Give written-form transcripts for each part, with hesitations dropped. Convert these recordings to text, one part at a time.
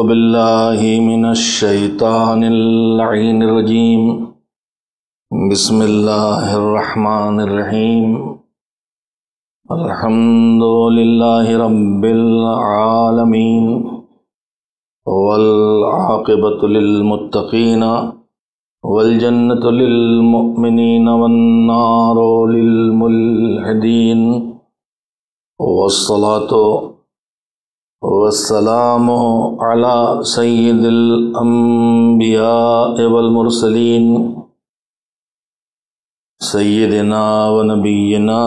باللہ من الشیطان اللعین الرجیم بسم اللہ الرحمن الرحیم الحمد للہ رب العالمین والعاقبۃ للمتقین والجنۃ للمؤمنین والنار للملحدین والصلاۃ والسلام علی سید الانبیاء والمرسلین سیدنا و نبینا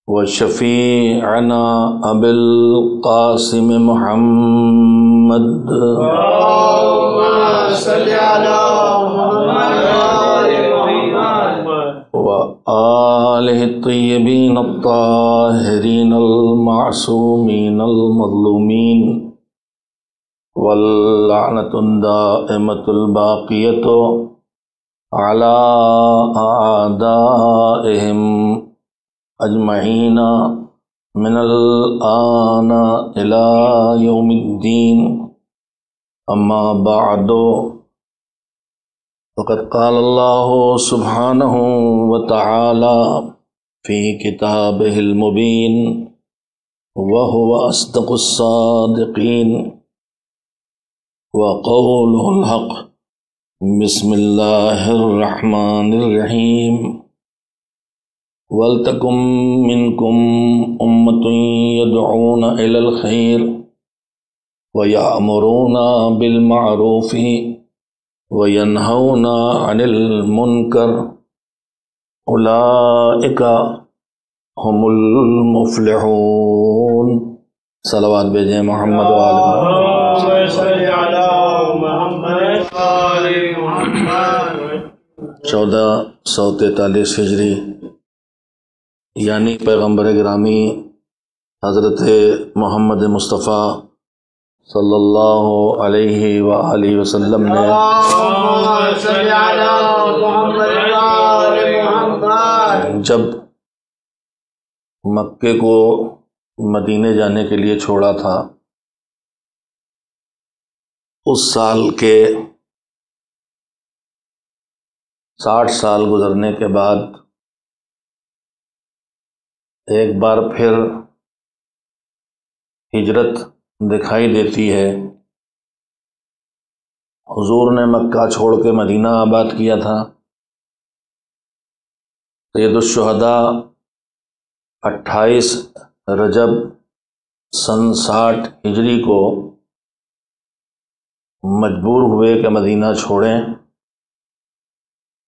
و شفیعنا ابی القاسم محمد اللہم صلی علی و آلہ الطیبین الطاہرین المعصومین المظلومین واللعنۃ الدائمۃ الباقیۃ علی اعدائہم اجمعین من الآن الی یوم الدین اما بعد فقد قال اللہ سبحانہ وتعالی فی کتابہ المبین وہو اصدق الصادقین وقولہ الحق بسم اللہ الرحمن الرحیم وَلْتَكُن مِّنكُمْ أُمَّةٌ يَدْعُونَ إِلَى الْخَيْرِ وَيَأْمُرُونَ بِالْمَعْرُوفِ وَيَنْهَوْنَ عَنِ الْمُنكَرِ أُولَئِكَ هُمُ الْمُفْلِحُونَ۔ صلوات بھیجیں محمد وآلہ۔ 1443 ہجری یعنی پیغمبر گرامی حضرت محمد مصطفیٰ صلی اللہ علیہ وآلہ وسلم نے جب مکے کو مدینے جانے کے لیے چھوڑا تھا، اس سال کے 60 سال گزرنے کے بعد ایک بار پھر ہجرت دکھائی دیتی ہے۔ حضور نے مکہ چھوڑ کے مدینہ آباد کیا تھا۔ سید الشہداء 28 رجب سن 60 ہجری کو مجبور ہوئے کہ مدینہ چھوڑیں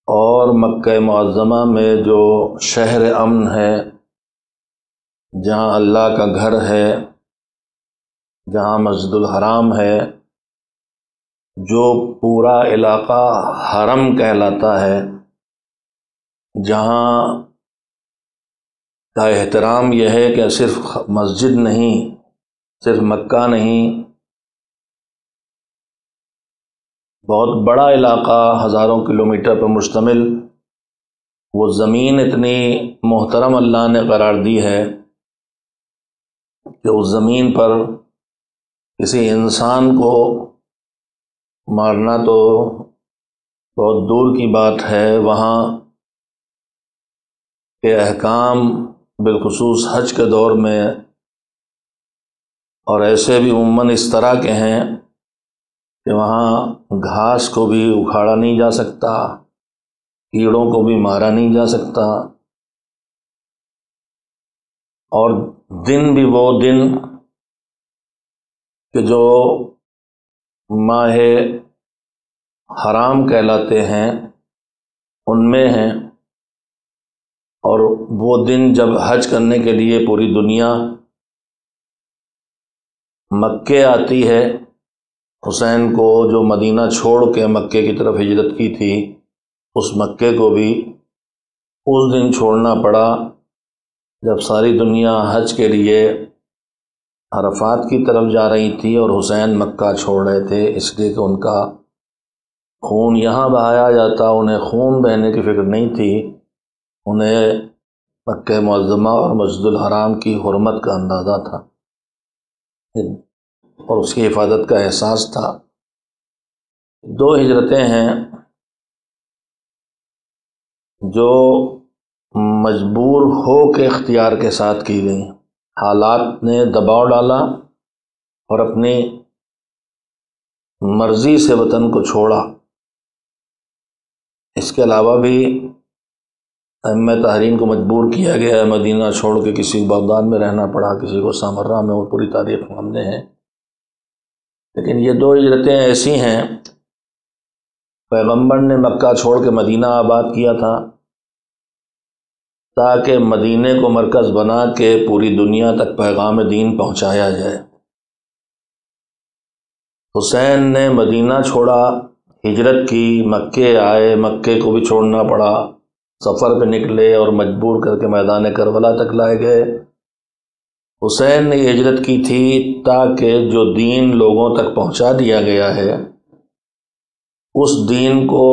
اور مکہ معظمہ میں جو شہر امن ہے، جہاں اللہ کا گھر ہے، جہاں مسجد الحرام ہے، جو پورا علاقہ حرم کہلاتا ہے، جہاں کا احترام یہ ہے کہ صرف مسجد نہیں، صرف مکہ نہیں، بہت بڑا علاقہ ہزاروں کلومیٹر پر مشتمل، وہ زمین اتنی محترم اللہ نے قرار دی ہے کہ اس زمین پر کسی انسان کو مارنا تو بہت دور کی بات ہے، وہاں کے احکام بالخصوص حج کے دور میں اور ایسے بھی عموماً اس طرح کے ہیں کہ وہاں گھاس کو بھی اکھاڑا نہیں جا سکتا، کیڑوں کو بھی مارا نہیں جا سکتا، اور دن بھی وہ دن کہ جو ماہ حرام کہلاتے ہیں ان میں ہیں، اور وہ دن جب حج کرنے کے لیے پوری دنیا مکے آتی ہے، حسین کو جو مدینہ چھوڑ کے مکے کی طرف ہجرت کی تھی، اس مکے کو بھی اس دن چھوڑنا پڑا جب ساری دنیا حج کے لیے عرفات کی طرف جا رہی تھی اور حسین مکہ چھوڑ رہے تھے، اس لیے کہ ان کا خون یہاں بہایا جاتا، انہیں خون بہنے کی فکر نہیں تھی، انہیں مکہ معظمہ اور مسجد الحرام کی حرمت کا اندازہ تھا۔ اور اس کی حفاظت کا احساس تھا۔ 2 ہجرتیں ہیں جو مجبور ہو کے اختیار کے ساتھ کی گئیں، حالات نے دباؤ ڈالا اور اپنی مرضی سے وطن کو چھوڑا۔ اس کے علاوہ بھی ائمہ تحرین کو مجبور کیا گیا ہے، مدینہ چھوڑ کے کسی کو بغداد میں رہنا پڑا، کسی کو سامرہ میں، اور پوری تاریخ ہم نے ہے۔ لیکن یہ 2 ہجرتیں ایسی ہیں، پیغمبر نے مکہ چھوڑ کے مدینہ آباد کیا تھا تاکہ مدینے کو مرکز بنا کے پوری دنیا تک پیغام دین پہنچایا جائے۔ حسین نے مدینہ چھوڑا، ہجرت کی، مکے آئے، مکے کو بھی چھوڑنا پڑا، سفر پہ نکلے اور مجبور کر کے میدان کربلا تک لائے گئے۔ حسین نے یہ ہجرت کی تھی تاکہ جو دین لوگوں تک پہنچا دیا گیا ہے اس دین کو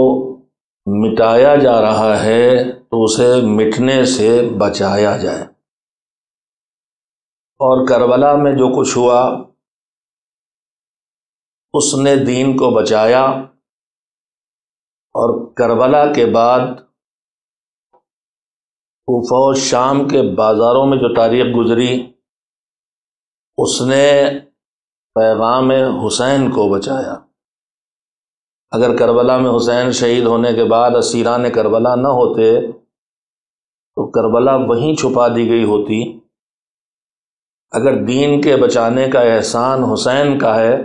مٹایا جا رہا ہے تو اسے مٹنے سے بچایا جائے۔ اور کربلا میں جو کچھ ہوا اس نے دین کو بچایا، اور کربلا کے بعد کوفہ و شام کے بازاروں میں جو تاریخ گزری اس نے پیغام حسین کو بچایا۔ اگر کربلا میں حسین شہید ہونے کے بعد اسیران کربلا نہ ہوتے تو کربلا وہیں چھپا دی گئی ہوتی۔ اگر دین کے بچانے کا احسان حسین کا ہے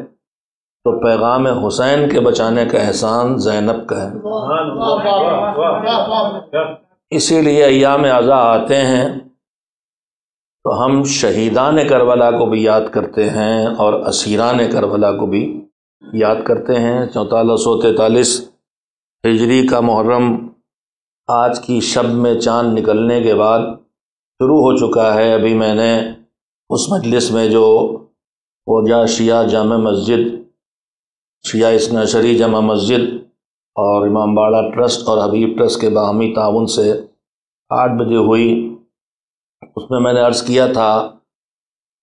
تو پیغام حسین کے بچانے کا احسان زینب کا ہے۔ اسی لیے ایام عزا آتے ہیں تو ہم شہیدان کربلا کو بھی یاد کرتے ہیں اور اسیران کربلا کو بھی یاد کرتے ہیں۔ 1443 ہجری کا محرم آج کی شب میں چاند نکلنے کے بعد شروع ہو چکا ہے۔ ابھی میں نے اس مجلس میں جو خواجہ شیعہ جامع مسجد، شیعہ اثنا عشری جامع مسجد اور امام باڑہ ٹرسٹ اور حبیب ٹرسٹ کے باہمی تعاون سے 8 بجے ہوئی، اس میں نے عرض کیا تھا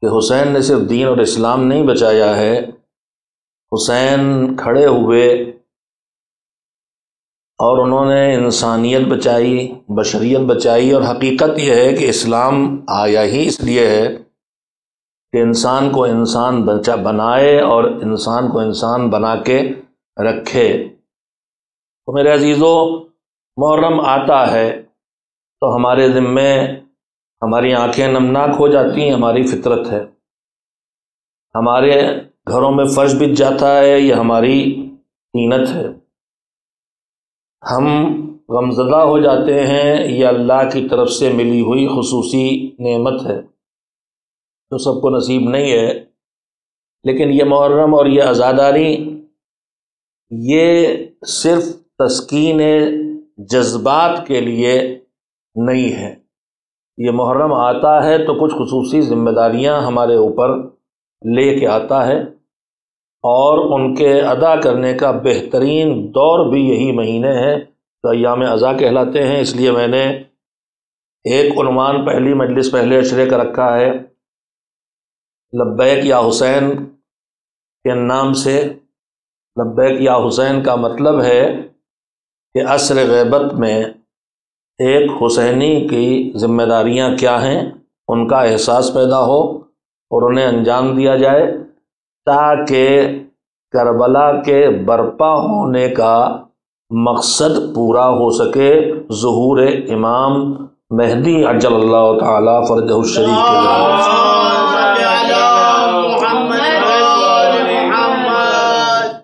کہ حسین نے صرف دین اور اسلام نہیں بچایا ہے، حسین کھڑے ہوئے اور انہوں نے انسانیت بچائی، بشریت بچائی۔ اور حقیقت یہ ہے کہ اسلام آیا ہی اس لیے ہے کہ انسان کو انسان بنائے اور انسان کو انسان بنا کے رکھے۔ تو میرے عزیزو، محرم آتا ہے تو ہمارے ذمے ہماری آنکھیں نمناک ہو جاتی ہیں، ہماری فطرت ہے، ہمارے گھروں میں فرش بچ جاتا ہے، یہ ہماری طینت ہے، ہم غمزدہ ہو جاتے ہیں، یہ اللہ کی طرف سے ملی ہوئی خصوصی نعمت ہے جو سب کو نصیب نہیں ہے۔ لیکن یہ محرم اور یہ عزاداری یہ صرف تسکین جذبات کے لیے نہیں ہے۔ یہ محرم آتا ہے تو کچھ خصوصی ذمہ داریاں ہمارے اوپر لے کے آتا ہے، اور ان کے ادا کرنے کا بہترین دور بھی یہی مہینے ہیں جو ایام عزا کہلاتے ہیں۔ اس لیے میں نے ایک عنوان پہلی مجلس پہلے عشرے کا رکھا ہے، لبیک یا حسین کے نام سے۔ لبیک یا حسین کا مطلب ہے کہ عصر غیبت میں ایک حسینی کی ذمہ داریاں کیا ہیں، ان کا احساس پیدا ہو اور انہیں انجام دیا جائے تاکہ کربلا کے برپا ہونے کا مقصد پورا ہو سکے، ظہور امام مہدی عجل اللہ تعالی فرجہ الشریف کے ذریعے۔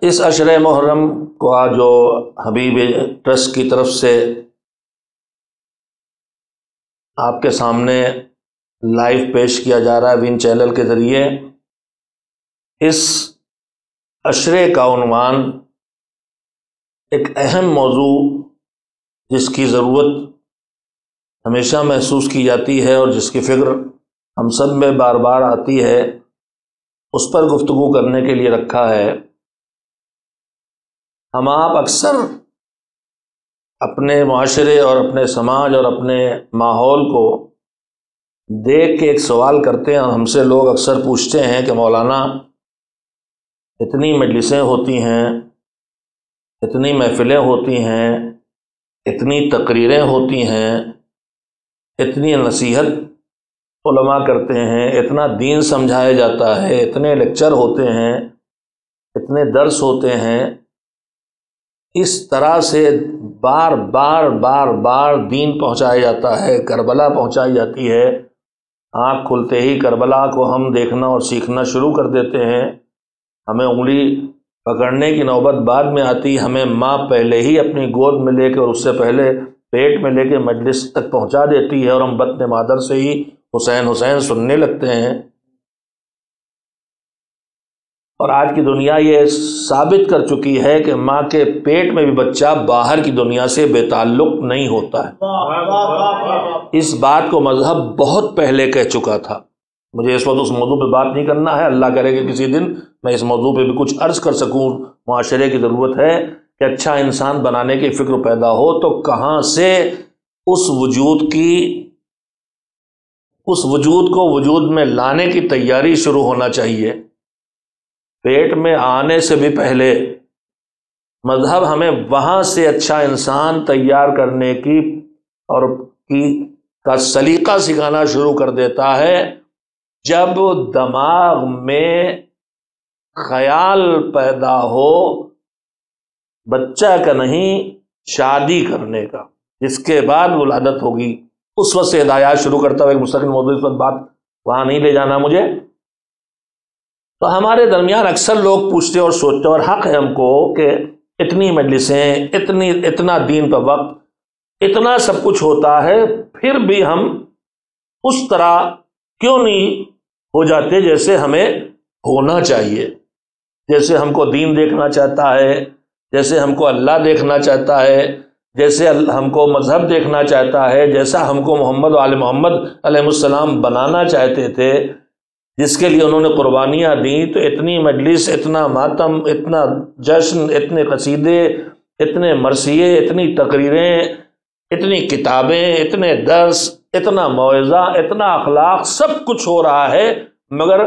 اس عشرِ محرم کو جو حبیب ٹرسٹ کی طرف سے آپ کے سامنے لائیو پیش کیا جا رہا ہے وین چینل کے ذریعے، اس عشرے کا عنوان ایک اہم موضوع جس کی ضرورت ہمیشہ محسوس کی جاتی ہے اور جس کی فکر ہم سب میں بار بار آتی ہے، اس پر گفتگو کرنے کے لیے رکھا ہے۔ ہم آپ اکثر اپنے معاشرے اور اپنے سماج اور اپنے ماحول کو دیکھ کے ایک سوال کرتے ہیں، اور ہم سے لوگ اکثر پوچھتے ہیں کہ مولانا اتنی مجلسیں ہوتی ہیں، اتنی محفلیں ہوتی ہیں، اتنی تقریریں ہوتی ہیں، اتنی نصیحت علماء کرتے ہیں، اتنا دین سمجھایا جاتا ہے، اتنے لیکچر ہوتے ہیں، اتنے درس ہوتے ہیں، اس طرح سے بار بار بار بار دین پہنچایا جاتا ہے، کربلا پہنچائی جاتی ہے۔ آنکھ کھلتے ہی کربلا کو ہم دیکھنا اور سیکھنا شروع کر دیتے ہیں۔ ہمیں انگلی پکڑنے کی نوبت بعد میں آتی، ہمیں ماں پہلے ہی اپنی گود میں لے کے اور اس سے پہلے پیٹ میں لے کے مجلس تک پہنچا دیتی ہے، اور ہم بطن مادر سے ہی حسین حسین سننے لگتے ہیں۔ اور آج کی دنیا یہ ثابت کر چکی ہے کہ ماں کے پیٹ میں بھی بچہ باہر کی دنیا سے بے تعلق نہیں ہوتا ہے۔ اس بات کو مذہب بہت پہلے کہہ چکا تھا۔ مجھے اس وقت اس موضوع پہ بات نہیں کرنا ہے، اللہ کرے کہ کسی دن میں اس موضوع پہ بھی کچھ عرض کر سکوں۔ معاشرے کی ضرورت ہے کہ اچھا انسان بنانے کی فکر پیدا ہو تو کہاں سے اس وجود کو وجود میں لانے کی تیاری شروع ہونا چاہیے۔ پیٹ میں آنے سے بھی پہلے مذہب ہمیں وہاں سے اچھا انسان تیار کرنے کا سلیقہ سکھانا شروع کر دیتا ہے جب دماغ میں خیال پیدا ہو بچہ کا نہیں، شادی کرنے کا، جس کے بعد ولادت ہوگی، اس وقت سے ہدایات شروع کرتا ہوا۔ ایک مستقل موضوع، اس وقت بات وہاں نہیں لے جانا مجھے۔ تو ہمارے درمیان اکثر لوگ پوچھتے اور سوچتے، اور حق ہے ہم کو، کہ اتنی مجلسیں، اتنا دین کا وقت، اتنا سب کچھ ہوتا ہے، پھر بھی ہم اس طرح کیوں نہیں ہو جاتے جیسے ہمیں ہونا چاہیے، جیسے ہم کو دین دیکھنا چاہتا ہے، جیسے ہم کو اللہ دیکھنا چاہتا ہے، جیسے ہم کو مذہب دیکھنا چاہتا ہے، جیسا ہم کو محمد و آل محمد علیہ السلام بنانا چاہتے تھے، جس کے لیے انہوں نے قربانیاں دیں۔ تو اتنی مجلس، اتنا ماتم، اتنا جشن، اتنے قصیدے، اتنے مرثیے، اتنی تقریریں، اتنی کتابیں، اتنے درس، اتنا موعظہ، اتنا اخلاق، سب کچھ ہو رہا ہے، مگر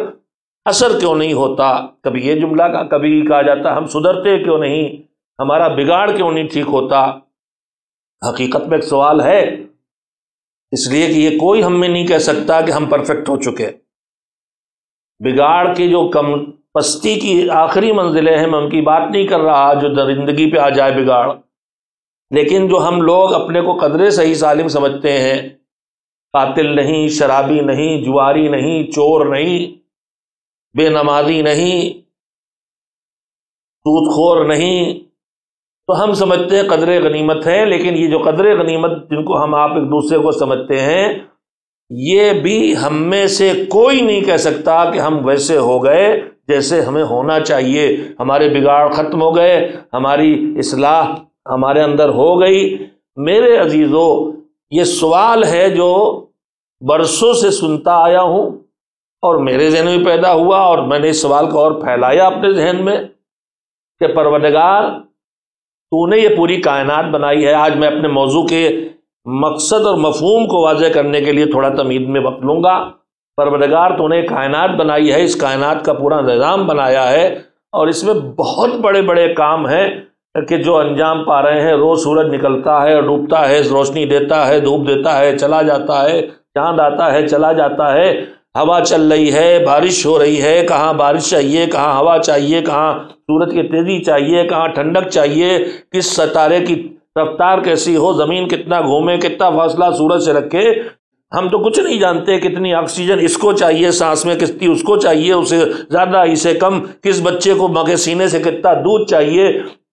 اثر کیوں نہیں ہوتا؟ کبھی یہ جملہ کبھی کہا جاتا ہم سدھرتے کیوں نہیں، ہمارا بگاڑ کیوں نہیں ٹھیک ہوتا؟ حقیقت میں ایک سوال ہے، اس لیے کہ یہ کوئی ہم میں نہیں کہہ سکتا کہ ہم پرفیکٹ ہو چکے۔ بگاڑ کی جو پستی کی آخری منزلیں ہیں، میں ان کی بات نہیں کر رہا جو درندگی پہ آ جائے بگاڑ، لیکن جو ہم لوگ اپنے کو قدرے صحیح سالم سمجھتے ہیں، قاتل نہیں، شرابی نہیں، جواری نہیں، چور نہیں، بے نمازی نہیں، سود خور نہیں، تو ہم سمجھتے ہیں قدر غنیمت ہے۔ لیکن یہ جو قدر غنیمت جن کو ہم آپ ایک دوسرے کو سمجھتے ہیں، یہ بھی ہم میں سے کوئی نہیں کہہ سکتا کہ ہم ویسے ہو گئے جیسے ہمیں ہونا چاہیے، ہمارے بگاڑ ختم ہو گئے، ہماری اصلاح ہمارے اندر ہو گئی۔ میرے عزیزو، یہ سوال ہے جو برسوں سے سنتا آیا ہوں، اور میرے ذہن میں پیدا ہوا، اور میں نے اس سوال کو اور پھیلایا اپنے ذہن میں کہ پروردگار، تو نے یہ پوری کائنات بنائی ہے۔ آج میں اپنے موضوع کے مقصد اور مفہوم کو واضح کرنے کے لیے تھوڑا تمہید میں وقت لوں گا۔ پروردگار، تو نے کائنات بنائی ہے، اس کائنات کا پورا نظام بنایا ہے، اور اس میں بہت بڑے بڑے کام ہیں کہ جو انجام پا رہے ہیں۔ روز سورج نکلتا ہے اور ڈوبتا ہے، روشنی دیتا ہے، دھوپ دیتا ہے، چلا جاتا ہے، چاند آتا ہے، چلا جاتا ہے، ہوا چل رہی ہے، بارش ہو رہی ہے، کہاں بارش چاہیے، کہاں ہوا چاہیے، کہاں سورج کی تیزی چاہیے، کہاں ٹھنڈک چاہیے، کس ستارے کی رفتار کیسی ہو، زمین کتنا گھومے، کتنا فاصلہ سورج سے رکھے، ہم تو کچھ نہیں جانتے۔ کتنی آکسیجن اس کو چاہیے سانس میں، کتنی اس کو چاہیے، اسے زیادہ اسے کم، کس بچے کو ماں کے سینے سے کتنا دودھ چاہیے،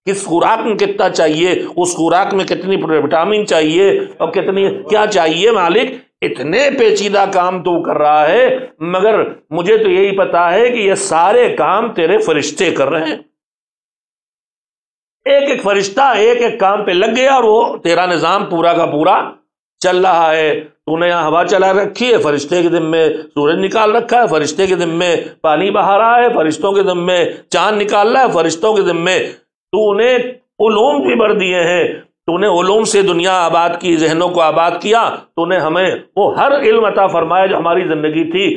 کس خوراک میں کتنا چاہیے، اس خوراک میں کتنی وٹامن چاہیے، اور کتنی کیا چاہیے۔ مالک، اتنے پیچیدہ کام تو کر رہا ہے، مگر مجھے تو یہی پتا ہے کہ یہ سارے کام تیرے فرشتے کر رہے ہیں۔ ایک ایک فرشتہ ایک ایک کام پہ لگ گیا، اور وہ تیرا نظام پورا کا پورا چل رہا ہے۔ تو نے یہاں ہوا چلا رکھی ہے، فرشتے کے ذمے سورج نکال رکھا ہے، فرشتے کے ذمے پانی بہا رہا ہے، فرشتوں کے ذمے چاند نکال رہا ہے، فرشتوں کے ذمے تو نے علوم بھی بھر دیے ہیں۔ تو نے علوم سے دنیا آباد کی، ذہنوں کو آباد کیا۔ تو نے ہمیں وہ ہر علم عطا فرمایا جو ہماری زندگی تھی،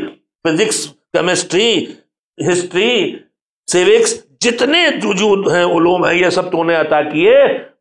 فزکس، کیمسٹری، ہسٹری، سیوکس، جتنے وجود ہیں علوم ہیں یہ سب تو نے عطا کیے،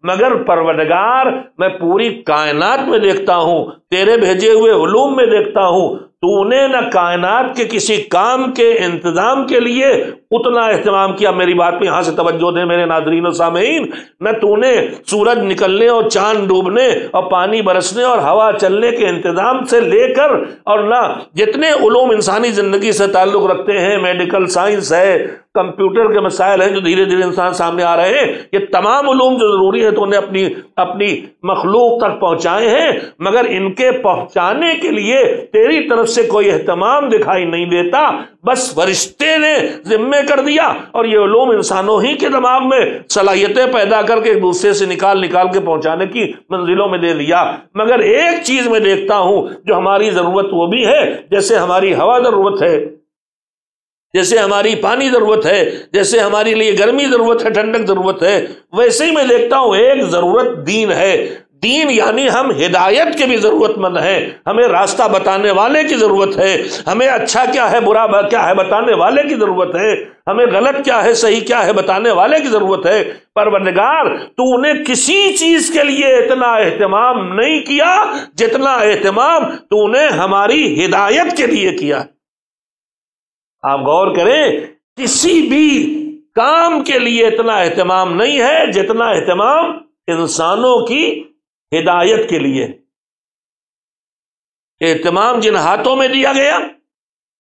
مگر پروردگار میں پوری کائنات میں دیکھتا ہوں، تیرے بھیجے ہوئے علوم میں دیکھتا ہوں، تو نے نہ کائنات کے کسی کام کے انتظام کے لیے اتنا اہتمام کیا۔ میری بات پہ یہاں سے توجہ دیں میرے ناظرین و سامعین، نہ تو نے سورج نکلنے اور چاند ڈوبنے اور پانی برسنے اور ہوا چلنے کے انتظام سے لے کر، اور نہ جتنے علوم انسانی زندگی سے تعلق رکھتے ہیں، میڈیکل سائنس ہے، کمپیوٹر کے مسائل ہیں جو دھیرے دھیرے انسان سامنے آ رہے ہیں، یہ تمام علوم جو ضروری ہے تو انہیں اپنی مخلوق تک پہنچائے ہیں، مگر ان کے پہنچانے کے لیے تیری طرف سے کوئی اہتمام دکھائی نہیں دیتا۔ بس فرشتے نے ذمہ کر دیا اور یہ علوم انسانوں ہی کے دماغ میں صلاحیتیں پیدا کر کے ایک دوسرے سے نکال کے پہنچانے کی منزلوں میں دے دیا۔ مگر ایک چیز میں دیکھتا ہوں جو ہماری ضرورت وہ بھی ہے، جیسے ہماری ہوا ضرورت ہے، جیسے ہماری پانی ضرورت ہے، جیسے ہماری لیے گرمی ضرورت ہے، ٹھنڈک ضرورت ہے، ویسے ہی میں دیکھتا ہوں ایک ضرورت دین ہے۔ دین یعنی ہم ہدایت کے بھی ضرورت مند ہیں، ہمیں راستہ بتانے والے کی ضرورت ہے، ہمیں اچھا کیا ہے برا کیا ہے بتانے والے کی ضرورت ہے، ہمیں غلط کیا ہے صحیح کیا ہے بتانے والے کی ضرورت ہے۔ پروردگار تو نے کسی چیز کے لیے اتنا اہتمام نہیں کیا جتنا اہتمام تو نے ہماری ہدایت کے لیے کیا۔ آپ غور کریں، کسی بھی کام کے لیے اتنا اہتمام نہیں ہے جتنا اہتمام انسانوں کی ہدایت کے لیے۔ اہتمام جن ہاتھوں میں دیا گیا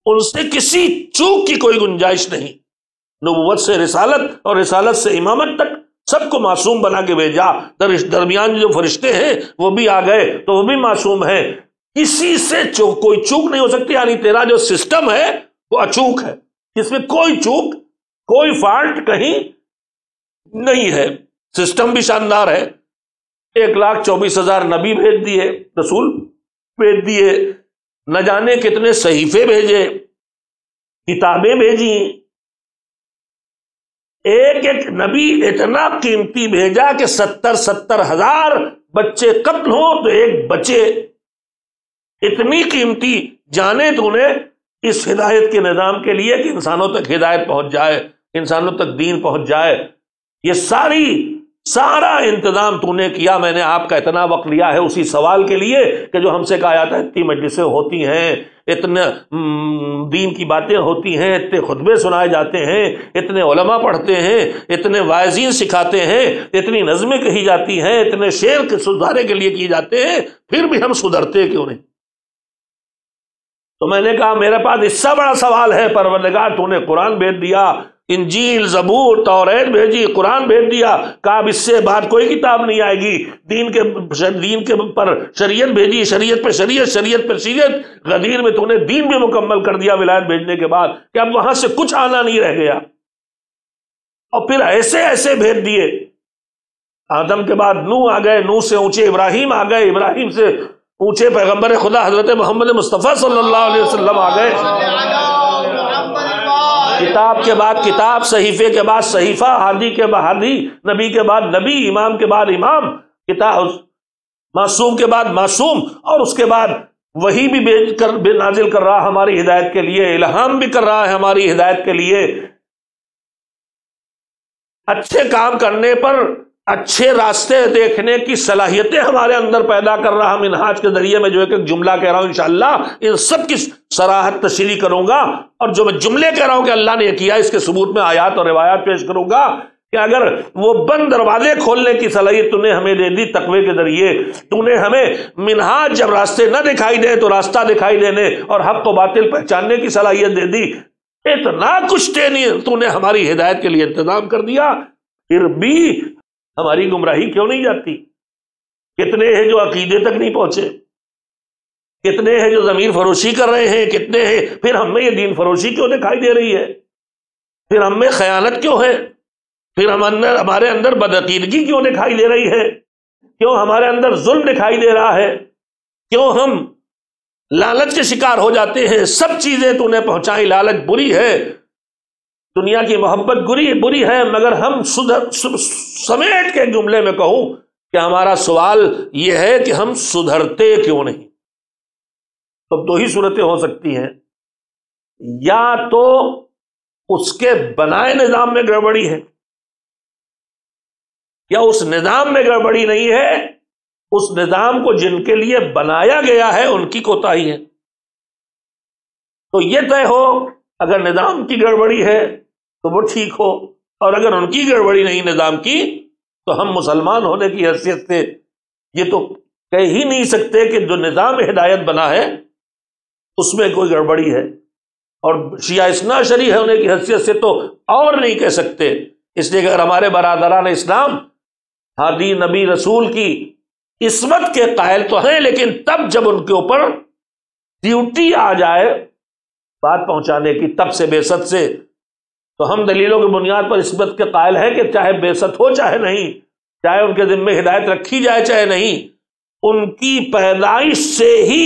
ان سے کسی چوک کی کوئی گنجائش نہیں، نبوت سے رسالت اور رسالت سے امامت تک سب کو معصوم بنا کے بھیجا۔ درمیان جو فرشتے ہیں وہ بھی آ گئے تو وہ بھی معصوم ہیں، کسی سے کوئی چوک نہیں ہو سکتی۔ یعنی تیرا جو سسٹم ہے وہ اچوک ہے، جس میں کوئی چوک کوئی فالٹ کہیں نہیں ہے، سسٹم بھی شاندار ہے۔ 1,24,000 نبی بھیج دیے، رسول بھیج دیے، نہ جانے کتنے صحیفے بھیجے، کتابیں بھیجی، ایک ایک نبی اتنا قیمتی بھیجا کہ 70,000 بچے قتل ہوں تو ایک بچے، اتنی قیمتی جانے تو نے اس ہدایت کے نظام کے لیے کہ انسانوں تک ہدایت پہنچ جائے، انسانوں تک دین پہنچ جائے۔ یہ سارا انتظام تو نے کیا۔ میں نے آپ کا اتنا وقت لیا ہے اسی سوال کے لیے کہ جو ہم سے کہا جاتا ہے اتنی مجلسیں ہوتی ہیں، اتنے دین کی باتیں ہوتی ہیں، اتنے خطبے سنائے جاتے ہیں، اتنے علماء پڑھتے ہیں، اتنے واعظین سکھاتے ہیں، اتنی نظمیں کہی جاتی ہیں، اتنے شعر سدھارے کے لیے کیے جاتے ہیں، پھر بھی ہم سدھرتے کیوں نہیں؟ تو میں نے کہا میرے پاس اس سے بڑا سوال ہے، پروردگار تو نے قرآن بھیج دیا، انجیل زبور توریت بھیجی، قرآن بھیج دیا، کہا اب اس سے بعد کوئی کتاب نہیں آئے گی، دین کے پر شریعت بھیجی، شریعت پہ شریعت، شریعت پہ شریعت، غدیر میں تو نے دین بھی مکمل کر دیا ولایت بھیجنے کے بعد کہ اب وہاں سے کچھ آنا نہیں رہ گیا۔ اور پھر ایسے بھیج دیے، آدم کے بعد نوح آ گئے، نوح سے اونچے ابراہیم آ گئے، ابراہیم سے اونچے پیغمبر خدا حضرت محمد مصطفیٰ صلی اللہ علیہ وسلم آ گئے، کتاب کے بعد کتاب، صحیفے کے بعد صحیفہ، ہادی کے بعد ہادی، نبی کے بعد نبی، امام کے بعد امام، کتاب معصوم کے بعد معصوم، اور اس کے بعد وہی بھی نازل کر رہا ہماری ہدایت کے لیے، الہام بھی کر رہا ہے ہماری ہدایت کے لیے، اچھے کام کرنے پر اچھے راستے دیکھنے کی صلاحیتیں ہمارے اندر پیدا کر رہا۔ منہاج کے ذریعے میں جو ایک جملہ کہہ رہا ہوں انشاءاللہ ان سب کی صراحت تشریح کروں گا، اور جو میں جملے کہہ رہا ہوں کہ اللہ نے یہ کیا اس کے ثبوت میں آیات اور روایات پیش کروں گا کہ اگر وہ بند دروازے کھولنے کی صلاحیت تو نے ہمیں دے دی تقوی کے ذریعے، تو نے ہمیں منہاج جب راستے نہ دکھائی دے تو راستہ دکھائی دینے اور حق و باطل پہچاننے کی صلاحیت دے دی، اتنا کچھ تو نے ہماری ہدایت کے لیے انتظام کر دیا، پھر بھی ہماری گمراہی کیوں نہیں جاتی؟ کتنے ہیں جو عقیدے تک نہیں پہنچے، کتنے ہیں جو ضمیر فروشی کر رہے ہیں، کتنے ہیں، پھر ہم میں یہ دین فروشی کیوں دکھائی دے رہی ہے؟ پھر ہم میں خیانت کیوں ہے؟ پھر ہمارے اندر بدعقیدگی کیوں دکھائی دے رہی ہے؟ کیوں ہمارے اندر ظلم دکھائی دے رہا ہے؟ کیوں ہم لالچ کے شکار ہو جاتے ہیں؟ سب چیزیں تو نے پہنچائی، لالچ بری ہے، دنیا کی محبت بری ہے، مگر ہم سمیٹ کے جملے میں کہوں کہ ہمارا سوال یہ ہے کہ ہم سدھرتے کیوں نہیں؟ تو دو ہی صورتیں ہو سکتی ہیں، یا تو اس کے بنائے نظام میں گڑبڑی ہے یا اس نظام میں گڑبڑی نہیں ہے، اس نظام کو جن کے لیے بنایا گیا ہے ان کی کوتاہی ہے۔ تو یہ طے ہو اگر نظام کی گڑبڑی ہے تو وہ ٹھیک ہو، اور اگر ان کی گڑبڑی نہیں نظام کی تو ہم مسلمان ہونے کی حیثیت سے یہ تو کہہ ہی نہیں سکتے کہ جو نظام ہدایت بنا ہے اس میں کوئی گڑبڑی ہے، اور شیعہ اثنا عشری ہونے کی حیثیت سے تو اور نہیں کہہ سکتے۔ اس لیے کہ اگر ہمارے برادران اسلام ہادی نبی رسول کی عصمت کے قائل تو ہیں، لیکن تب جب ان کے اوپر ڈیوٹی آ جائے بات پہنچانے کی، تب سے بعثت سے، تو ہم دلیلوں کی بنیاد پر عصمت کے قائل ہیں کہ چاہے بعثت ہو چاہے نہیں، چاہے ان کے ذمہ ہدایت رکھی جائے چاہے نہیں، ان کی پیدائش سے ہی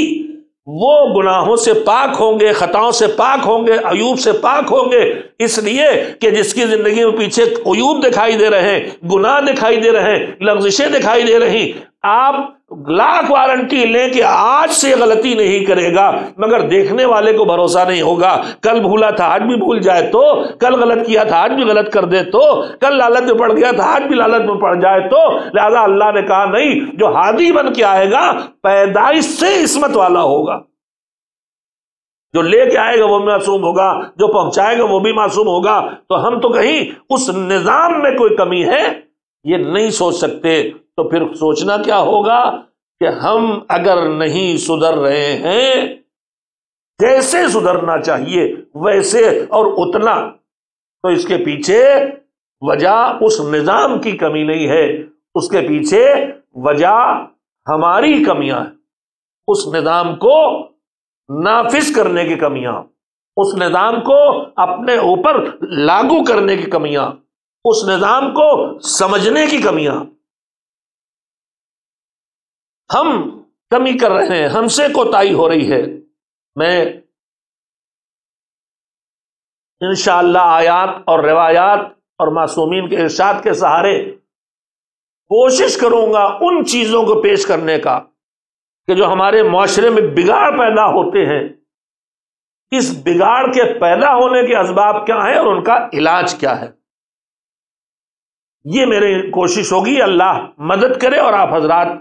وہ گناہوں سے پاک ہوں گے، خطاؤں سے پاک ہوں گے، عیوب سے پاک ہوں گے، اس لیے کہ جس کی زندگی میں پیچھے عیوب دکھائی دے رہے ہیں، گناہ دکھائی دے رہے ہیں، لغزشیں دکھائی دے رہی، آپ لاکھ وارنٹی لیں کہ آج سے غلطی نہیں کرے گا، مگر دیکھنے والے کو بھروسہ نہیں ہوگا، کل بھولا تھا آج بھی بھول جائے تو، کل غلط کیا تھا آج بھی غلط کر دے تو، کل لالچ میں پڑ گیا تھا آج بھی لالچ میں پڑ جائے تو، لہذا اللہ نے کہا نہیں، جو ہادی بن کے آئے گا پیدائش سے عصمت والا ہوگا، جو لے کے آئے گا وہ معصوم ہوگا، جو پہنچائے گا وہ بھی معصوم ہوگا۔ تو ہم تو کہیں اس نظام میں کوئی کمی ہے یہ نہیں سوچ سکتے، تو پھر سوچنا کیا ہوگا کہ ہم اگر نہیں سدھر رہے ہیں جیسے سدھرنا چاہیے ویسے اور اتنا، تو اس کے پیچھے وجہ اس نظام کی کمی نہیں ہے، اس کے پیچھے وجہ ہماری کمیاں ہیں، اس نظام کو نافذ کرنے کی کمیاں، اس نظام کو اپنے اوپر لاگو کرنے کی کمیاں، اس نظام کو سمجھنے کی کمیاں، ہم کمی کر رہے ہیں، ہم سے کوتاہی ہو رہی ہے۔ میں انشاءاللہ آیات اور روایات اور معصومین کے ارشاد کے سہارے کوشش کروں گا ان چیزوں کو پیش کرنے کا کہ جو ہمارے معاشرے میں بگاڑ پیدا ہوتے ہیں، اس بگاڑ کے پیدا ہونے کے اسباب کیا ہیں اور ان کا علاج کیا ہے، یہ میری کوشش ہوگی۔ اللہ مدد کرے اور آپ حضرات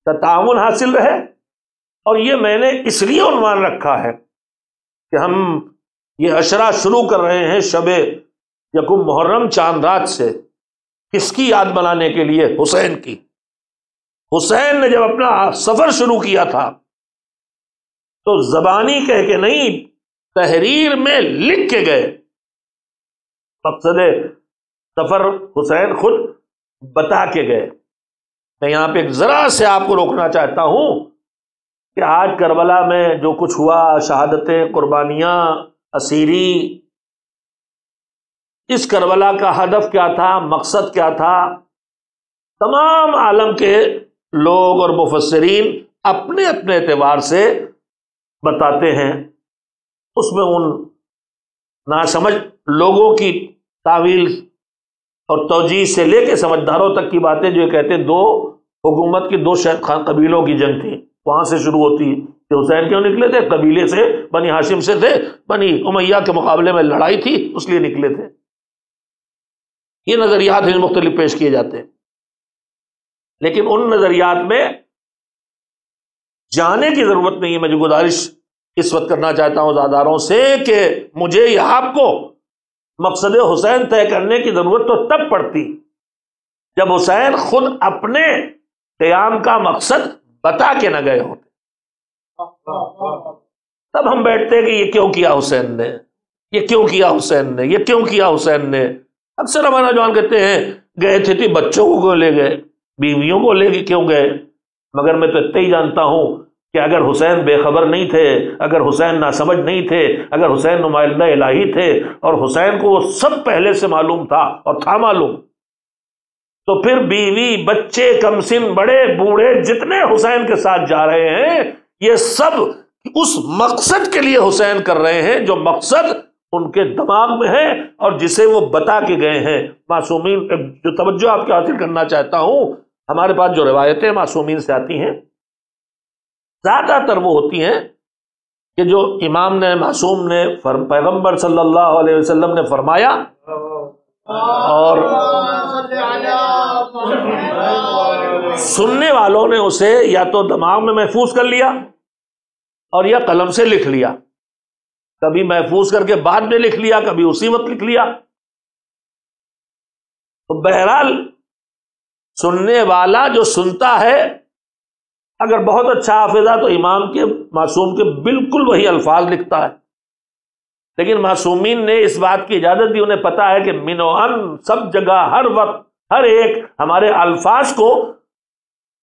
کا تعاون حاصل رہے۔ اور یہ میں نے اس لیے عنوان رکھا ہے کہ ہم یہ عشرہ شروع کر رہے ہیں شب یکم محرم چاند رات سے، کس کی یاد بنانے کے لیے؟ حسین کی۔ حسین نے جب اپنا سفر شروع کیا تھا تو زبانی کہہ کے نہیں، تحریر میں لکھ کے گئے۔ مقصد سفر حسین خود بتا کے گئے۔ میں یہاں پہ ذرا سے آپ کو روکنا چاہتا ہوں کہ آج کربلا میں جو کچھ ہوا، شہادتیں، قربانیاں، اسیری، اس کربلا کا ہدف کیا تھا، مقصد کیا تھا، تمام عالم کے لوگ اور مفسرین اپنے اپنے اعتبار سے بتاتے ہیں۔ اس میں ان ناسمجھ لوگوں کی تعویل اور توجیہ سے لے کے سمجھداروں تک کی باتیں جو کہتے ہیں دو حکومت کی، دو شیخ خان قبیلوں کی جنگ تھی، وہاں سے شروع ہوتی ہے کہ حسین کیوں نکلے تھے؟ قبیلے سے، بنی ہاشم سے تھے، بنی امیہ کے مقابلے میں لڑائی تھی اس لیے نکلے تھے۔ یہ نظریات ہیں مختلف پیش کیے جاتے ہیں، لیکن ان نظریات میں جانے کی ضرورت نہیں ہے۔ میں جو گزارش اس وقت کرنا چاہتا ہوں زاداروں سے کہ مجھے یا آپ کو مقصد حسین طے کرنے کی ضرورت تو تب پڑتی جب حسین خود اپنے قیام کا مقصد بتا کے نہ گئے ہوتے، تب ہم بیٹھتے کہ یہ کیوں کیا حسین نے، یہ کیوں کیا حسین نے، یہ کیوں کیا حسین نے۔ اکثر ہمارا جوان کہتے ہیں گئے تھے بچوں کو لے گئے، بیویوں کو لے کے کیوں گئے، مگر میں تو اتنا ہی جانتا ہوں کہ اگر حسین بے خبر نہیں تھے، اگر حسین ناسمجھ نہیں تھے، اگر حسین نمائندہ الہی تھے اور حسین کو وہ سب پہلے سے معلوم تھا اور تھا معلوم، تو پھر بیوی، بچے، کم سن، بڑے بوڑھے جتنے حسین کے ساتھ جا رہے ہیں یہ سب اس مقصد کے لیے حسین کر رہے ہیں جو مقصد ان کے دماغ میں ہے اور جسے وہ بتا کے گئے ہیں۔ معصومین، جو توجہ آپ کی حاصل کرنا چاہتا ہوں، ہمارے پاس جو روایتیں معصومین سے آتی ہیں زیادہ تر وہ ہوتی ہیں کہ جو امام نے معصوم نے پیغمبر صلی اللہ علیہ وسلم نے فرمایا اور سننے والوں نے اسے یا تو دماغ میں محفوظ کر لیا اور یا قلم سے لکھ لیا، کبھی محفوظ کر کے بعد میں لکھ لیا، کبھی اسی وقت لکھ لیا۔ تو بہرحال سننے والا جو سنتا ہے اگر بہت اچھا حافظ ہے تو امام کے معصوم کے بالکل وہی الفاظ لکھتا ہے، لیکن معصومین نے اس بات کی اجازت دی، انہیں پتا ہے کہ من و عن سب جگہ ہر وقت ہر ایک ہمارے الفاظ کو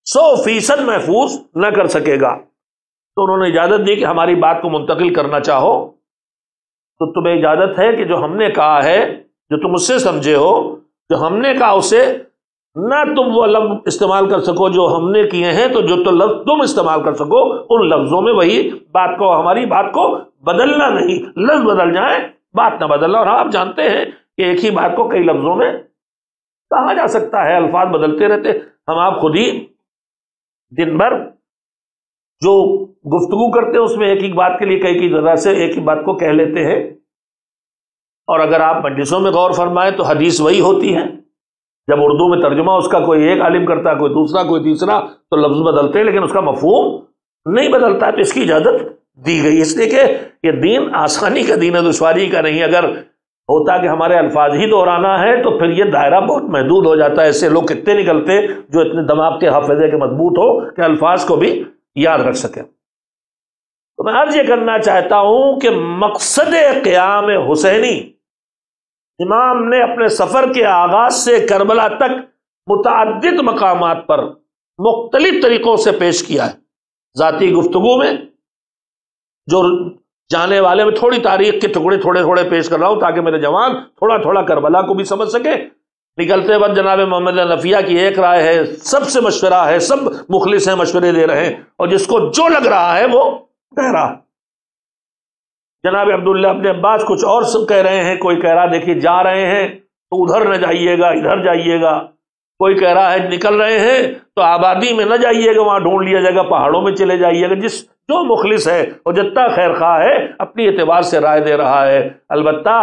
100% محفوظ نہ کر سکے گا، تو انہوں نے اجازت دی کہ ہماری بات کو منتقل کرنا چاہو تو تمہیں اجازت ہے کہ جو ہم نے کہا ہے، جو تم اس سے سمجھے ہو، جو ہم نے کہا اسے نہ تم وہ لفظ استعمال کر سکو جو ہم نے کیے ہیں، تو جو تو لفظ تم استعمال کر سکو ان لفظوں میں وہی بات کو، ہماری بات کو بدلنا نہیں، لفظ بدل جائیں بات نہ بدلنا۔ اور آپ جانتے ہیں کہ ایک ہی بات کو کئی لفظوں میں کہا جا سکتا ہے، الفاظ بدلتے رہتے۔ ہم آپ خود ہی دن بھر جو گفتگو کرتے ہیں اس میں ایک ہی بات کے لیے کئی جگہ سے ایک ہی بات کو کہہ لیتے ہیں، اور اگر آپ مجلسوں میں غور فرمائیں تو حدیث وہی ہوتی ہے، جب اردو میں ترجمہ اس کا کوئی ایک عالم کرتا ہے، کوئی دوسرا، کوئی تیسرا، تو لفظ بدلتے ہیں لیکن اس کا مفہوم نہیں بدلتا ہے۔ تو اس کی اجازت دی گئی، اس لیے کہ یہ دین آسانی کا دین ہے، دشواری کا نہیں۔ اگر ہوتا کہ ہمارے الفاظ ہی دہرانا ہے تو پھر یہ دائرہ بہت محدود ہو جاتا ہے، ایسے لوگ کتنے نکلتے جو اتنے دماغ کے حافظے کے مضبوط ہو کہ الفاظ کو بھی یاد رکھ سکیں۔ تو میں عرض یہ کرنا چاہتا ہوں کہ مقصد قیام حسینی امام نے اپنے سفر کے آغاز سے کربلا تک متعدد مقامات پر مختلف طریقوں سے پیش کیا ہے۔ ذاتی گفتگو میں جو جانے والے میں تھوڑی تاریخ کے ٹکڑے تھوڑے تھوڑے پیش کر رہا ہوں تاکہ میرے جوان تھوڑا تھوڑا کربلا کو بھی سمجھ سکے۔ نکلتے وقت جناب محمد نفیہ کی ایک رائے ہے، سب سے مشورہ ہے، سب مخلص ہیں، مشورے دے رہے ہیں، اور جس کو جو لگ رہا ہے وہ کہہ رہا ہے۔ جناب عبداللہ ابن عباس کچھ اور سب کہہ رہے ہیں، کوئی کہہ رہا دیکھیے جا رہے ہیں تو ادھر نہ جائیے گا، ادھر جائیے گا، کوئی کہہ رہا ہے نکل رہے ہیں تو آبادی میں نہ جائیے گا، وہاں ڈھونڈ لیا جائے گا، پہاڑوں میں چلے جائیے گا۔ جو مخلص ہے اور جتنا خیر خواہ ہے اپنی اعتبار سے رائے دے رہا ہے۔ البتہ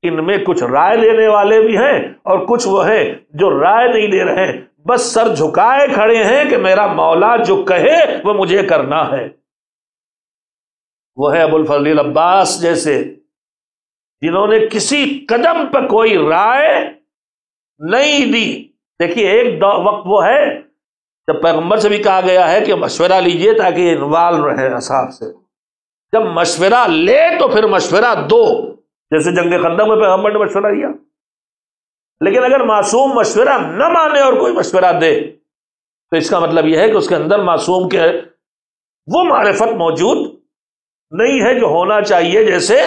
ان میں کچھ رائے دینے والے بھی ہیں اور کچھ وہ ہیں جو رائے نہیں دے رہے ہیں، بس سر جھکائے کھڑے ہیں کہ میرا مولا جو کہے وہ مجھے کرنا ہے۔ وہ ہے ابو الفضل عباس جیسے، جنہوں نے کسی قدم پہ کوئی رائے نہیں دی۔ دیکھیے ایک وقت وہ ہے جب پیغمبر سے بھی کہا گیا ہے کہ مشورہ لیجئے تاکہ انوالو رہے اصحاب سے، جب مشورہ لے تو پھر مشورہ دو، جیسے جنگ خندق میں پیغمبر نے مشورہ دیا۔ لیکن اگر معصوم مشورہ نہ مانے اور کوئی مشورہ دے تو اس کا مطلب یہ ہے کہ اس کے اندر معصوم کے وہ معرفت موجود نہیں ہے جو ہونا چاہیے، جیسے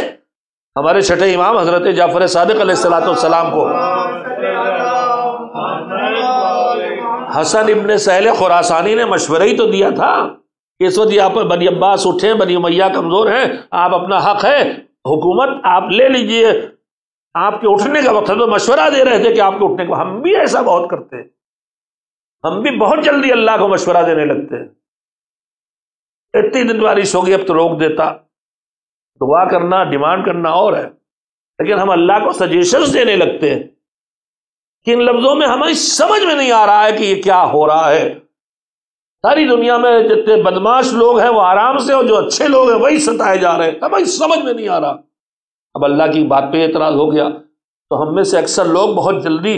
ہمارے چھٹے امام حضرت جعفر صادق علیہ السلام کو حسن ابن سہل خراسانی نے مشورہ ہی تو دیا تھا کہ اس وقت یہاں پر بنی عباس اٹھے، بنی امیہ کمزور ہیں، آپ اپنا حق ہے، حکومت آپ لے لیجئے، آپ کے اٹھنے کا وقت ہے، تو مشورہ دے رہے تھے کہ آپ کے اٹھنے کا۔ ہم بھی ایسا بہت کرتے ہیں، ہم بھی بہت جلدی اللہ کو مشورہ دینے لگتے ہیں۔ اتنی دن بارش ہوگی اب تو روک دیتا، دعا کرنا، ڈیمانڈ کرنا اور ہے، لیکن ہم اللہ کو سجیشنز دینے لگتے ہیں کہ ان لفظوں میں ہماری سمجھ میں نہیں آ رہا ہے کہ یہ کیا ہو رہا ہے۔ ساری دنیا میں جتنے بدماش لوگ ہیں وہ آرام سے، اور جو اچھے لوگ ہیں وہی ستائے جا رہے ہیں، ہماری سمجھ میں نہیں آ رہا۔ اب اللہ کی بات پہ اعتراض ہو گیا تو ہم میں سے اکثر لوگ بہت جلدی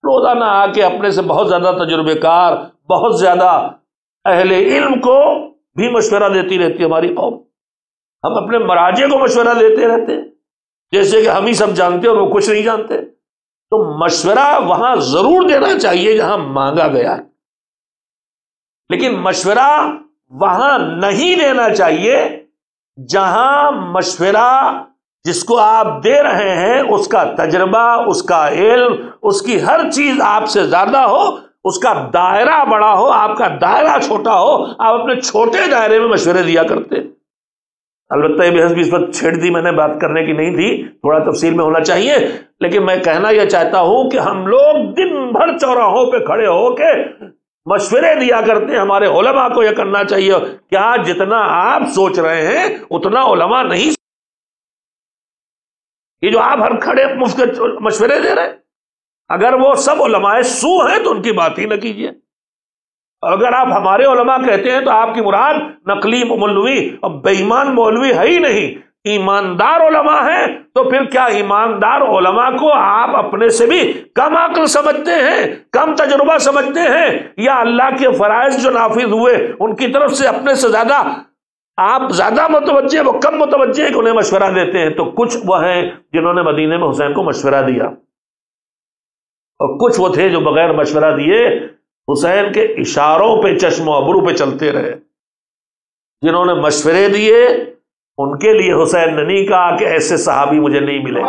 روزانہ آ کے اپنے سے بہت زیادہ تجربے کار، بہت زیادہ اہل علم کو بھی مشورہ دیتی رہتی ہے ہماری قوم۔ ہم اپنے مراجع کو مشورہ دیتے رہتے ہیں جیسے کہ ہم ہی سب جانتے ہیں اور وہ کچھ نہیں جانتے۔ تو مشورہ وہاں ضرور دینا چاہیے جہاں مانگا گیا ہے، لیکن مشورہ وہاں نہیں دینا چاہیے جہاں مشورہ جس کو آپ دے رہے ہیں اس کا تجربہ، اس کا علم، اس کی ہر چیز آپ سے زیادہ ہو، اس کا دائرہ بڑا ہو، آپ کا دائرہ چھوٹا ہو، آپ اپنے چھوٹے دائرے میں مشورے دیا کرتے ہیں۔ البتہ یہ بحث بھی اس وقت چھیڑ دی میں نے، بات کرنے کی نہیں تھی، تھوڑا تفصیل میں ہونا چاہیے، لیکن میں کہنا یہ چاہتا ہوں کہ ہم لوگ دن بھر چوراہوں پہ کھڑے ہو کے مشورے دیا کرتے ہیں ہمارے علماء کو یہ کرنا چاہیے. کیا جتنا آپ سوچ رہے ہیں اتنا علماء نہیں؟ یہ جو آپ ہر کھڑے مفت مشورے دے رہے ہیں، اگر وہ سب علماء سو ہیں تو ان کی بات ہی نہ کیجیے. اگر آپ ہمارے علماء کہتے ہیں تو آپ کی مراد نقلی مولوی اور بے ایمان مولوی ہے ہی نہیں، ایماندار علماء ہیں. تو پھر کیا ایماندار علماء کو آپ اپنے سے بھی کم عقل سمجھتے ہیں، کم تجربہ سمجھتے ہیں، یا اللہ کے فرائض جو نافذ ہوئے ان کی طرف سے اپنے سے زیادہ آپ زیادہ متوجہ، وہ کم متوجہ کہ انہیں مشورہ دیتے ہیں؟ تو کچھ وہ ہیں جنہوں نے مدینے میں حسین کو مشورہ دیا، اور کچھ وہ تھے جو بغیر مشورہ دیے حسین کے اشاروں پہ چشم و ابرو پہ چلتے رہے. جنہوں نے مشورے دیے ان کے لیے حسین نے نہیں کہا کہ ایسے صحابی مجھے نہیں ملے.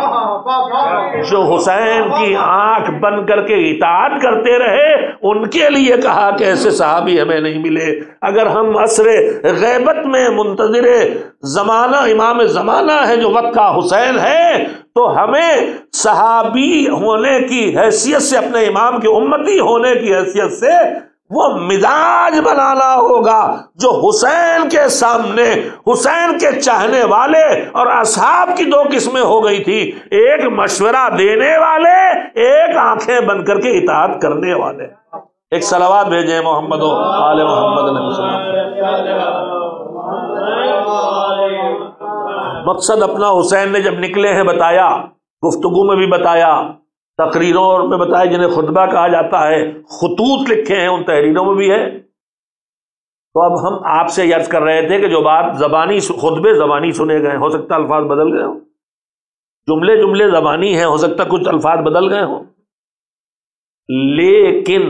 جو حسین کی آنکھ بند کر کے اطاعت کرتے رہے ان کے لیے کہا کہ ایسے صحابی ہمیں نہیں ملے. اگر ہم عصر غیبت میں منتظر زمانہ امام زمانہ ہے جو وقت کا حسین ہے، تو ہمیں صحابی ہونے کی حیثیت سے، اپنے امام کے امتی ہونے کی حیثیت سے وہ مزاج بنانا ہوگا جو حسین کے سامنے حسین کے چاہنے والے اور اصحاب کی دو قسمیں ہو گئی تھی، ایک مشورہ دینے والے، ایک آنکھیں بند کر کے اطاعت کرنے والے. ایک صلوات بھیجیں محمد و آل محمد علیہ وسلم. مقصد اپنا حسین نے جب نکلے ہیں بتایا، گفتگو میں بھی بتایا، تقریروں میں بتایا جنہیں خطبہ کہا جاتا ہے، خطوط لکھے ہیں ان تحریروں میں بھی ہے. تو اب ہم آپ سے عرض کر رہے تھے کہ جو بات زبانی، خطبے زبانی سنے گئے، ہو سکتا الفاظ بدل گئے ہوں، جملے زبانی ہیں، ہو سکتا کچھ الفاظ بدل گئے ہوں، لیکن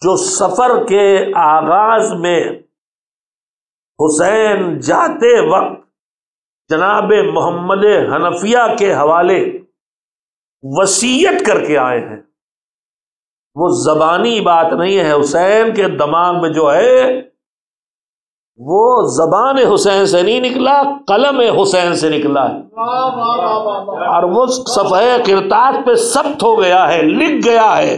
جو سفر کے آغاز میں حسین جاتے وقت جناب محمد حنفیہ کے حوالے وصیت کر کے آئے ہیں، وہ زبانی بات نہیں ہے. حسین کے دماغ میں جو ہے وہ زبان حسین سے نہیں نکلا، قلم حسین سے نکلا ہے، اور وہ صفحہ کرتاس پہ ثبت ہو گیا ہے، لکھ گیا ہے.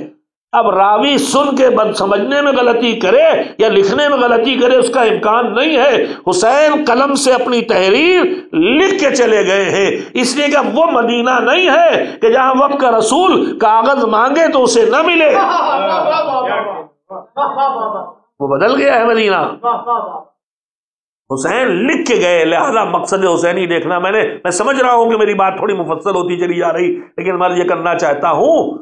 اب راوی سن کے بد سمجھنے میں غلطی کرے یا لکھنے میں غلطی کرے اس کا امکان نہیں ہے. حسین قلم سے اپنی تحریر لکھ کے چلے گئے ہیں، اس لیے کہ وہ مدینہ نہیں ہے کہ جہاں وقت کا رسول کاغذ مانگے تو اسے نہ ملے. وہ بدل گیا ہے مدینہ. حسین لکھ کے گئے، لہذا مقصد حسینی دیکھنا. میں سمجھ رہا ہوں کہ میری بات تھوڑی مفصل ہوتی چلی جا رہی، لیکن میں یہ کرنا چاہتا ہوں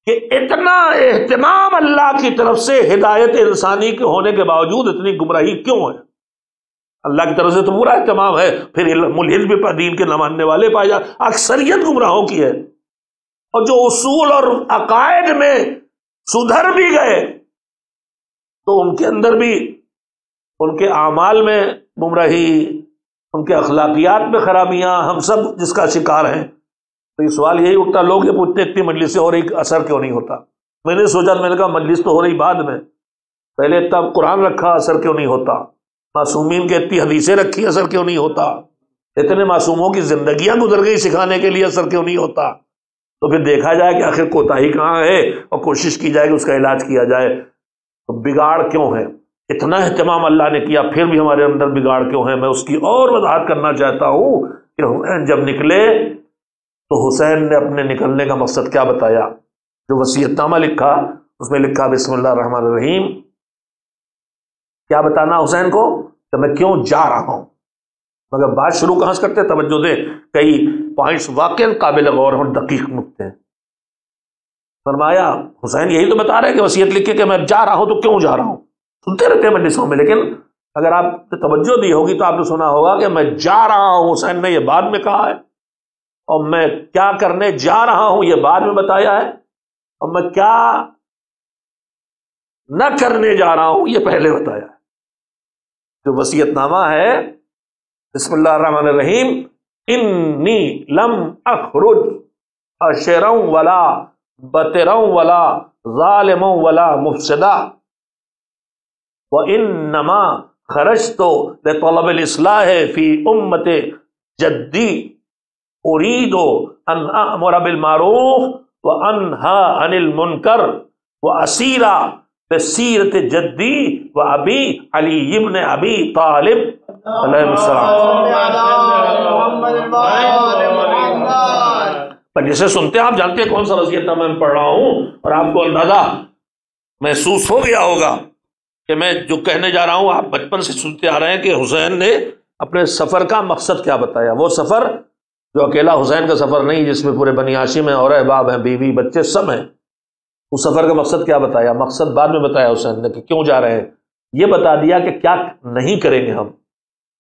کہ اتنا اہتمام اللہ کی طرف سے ہدایت انسانی کے ہونے کے باوجود اتنی گمراہی کیوں ہے؟ اللہ کی طرف سے تو پورا اہتمام ہے، پھر ملحد بھی دین کے نہ ماننے والے پائے جا، اکثریت گمراہوں کی ہے. اور جو اصول اور عقائد میں سدھر بھی گئے تو ان کے اندر بھی، ان کے اعمال میں گمراہی، ان کے اخلاقیات میں خرابیاں، ہم سب جس کا شکار ہیں. تو یہ سوال یہی اٹھتا، لوگ یہ پوچھتے اتنی مجلسیں ہو رہی، اثر کیوں نہیں ہوتا؟ میں نے سوچا، میں نے کہا مجلس تو ہو رہی بعد میں، پہلے اتنا قرآن رکھا، اثر کیوں نہیں ہوتا؟ معصومین کے اتنی حدیثیں رکھی، اثر کیوں نہیں ہوتا؟ اتنے معصوموں کی زندگیاں گزر گئی سکھانے کے لیے، اثر کیوں نہیں ہوتا؟ تو پھر دیکھا جائے کہ آخر کوتاہی کہاں ہے اور کوشش کی جائے کہ اس کا علاج کیا جائے. تو بگاڑ کیوں ہے؟ اتنا اہتمام اللہ نے کیا پھر بھی ہمارے اندر بگاڑ کیوں ہے؟ میں اس کی اور وضاحت کرنا چاہتا ہوں کہ حسین جب نکلے تو حسین نے اپنے نکلنے کا مقصد کیا بتایا. جو وصیت نامہ لکھا اس میں لکھا بسم اللہ الرحمن الرحیم. کیا بتانا حسین کو کہ میں کیوں جا رہا ہوں. مگر بات شروع کہاں سے کرتے؟ توجہ دے، کئی پوائنٹس واقعا قابل غور اور دقیق نکتے ہیں. فرمایا حسین یہی تو بتا رہے کہ وصیت لکھ کے کہ میں جا رہا ہوں، تو کیوں جا رہا ہوں؟ سنتے رہتے ہیں مجلسوں میں، لیکن اگر آپ نے توجہ دی ہوگی تو آپ نے سنا ہوگا کہ میں جا رہا ہوں، حسین نے یہ بعد میں کہا ہے، اور میں کیا کرنے جا رہا ہوں یہ بعد میں بتایا ہے، اور میں کیا نہ کرنے جا رہا ہوں یہ پہلے بتایا ہے. جو وصیت نامہ ہے بسم اللہ الرحمن الرحیم، انی لم اخرج اشرا ولا بطرا ولا ظالما ولا مفسدا وانما خرجت لطلب الاصلاح فی امت جدی اريد ان اامر بالمعروف وانهى عن المنکر واسیر بسیرت جدی و ابی علی ابن ابی طالب علیہ السلام۔ پر جسے سنتے ہیں آپ جانتے ہیں کون سا وصیت نامہ میں پڑھ رہا ہوں، اور آپ کو اندازہ محسوس ہو گیا ہوگا کہ میں جو کہنے جا رہا ہوں آپ بچپن سے سنتے آ رہے ہیں کہ حسین نے اپنے سفر کا مقصد کیا بتایا۔ وہ سفر جو اکیلا حسین کا سفر نہیں، جس میں پورے بنی ہاشم ہیں اور احباب ہیں، بیوی بچے سب ہیں، اس سفر کا مقصد کیا بتایا؟ مقصد بعد میں بتایا حسین نے کہ کیوں جا رہے ہیں، یہ بتا دیا کہ کیا نہیں کریں گے، ہم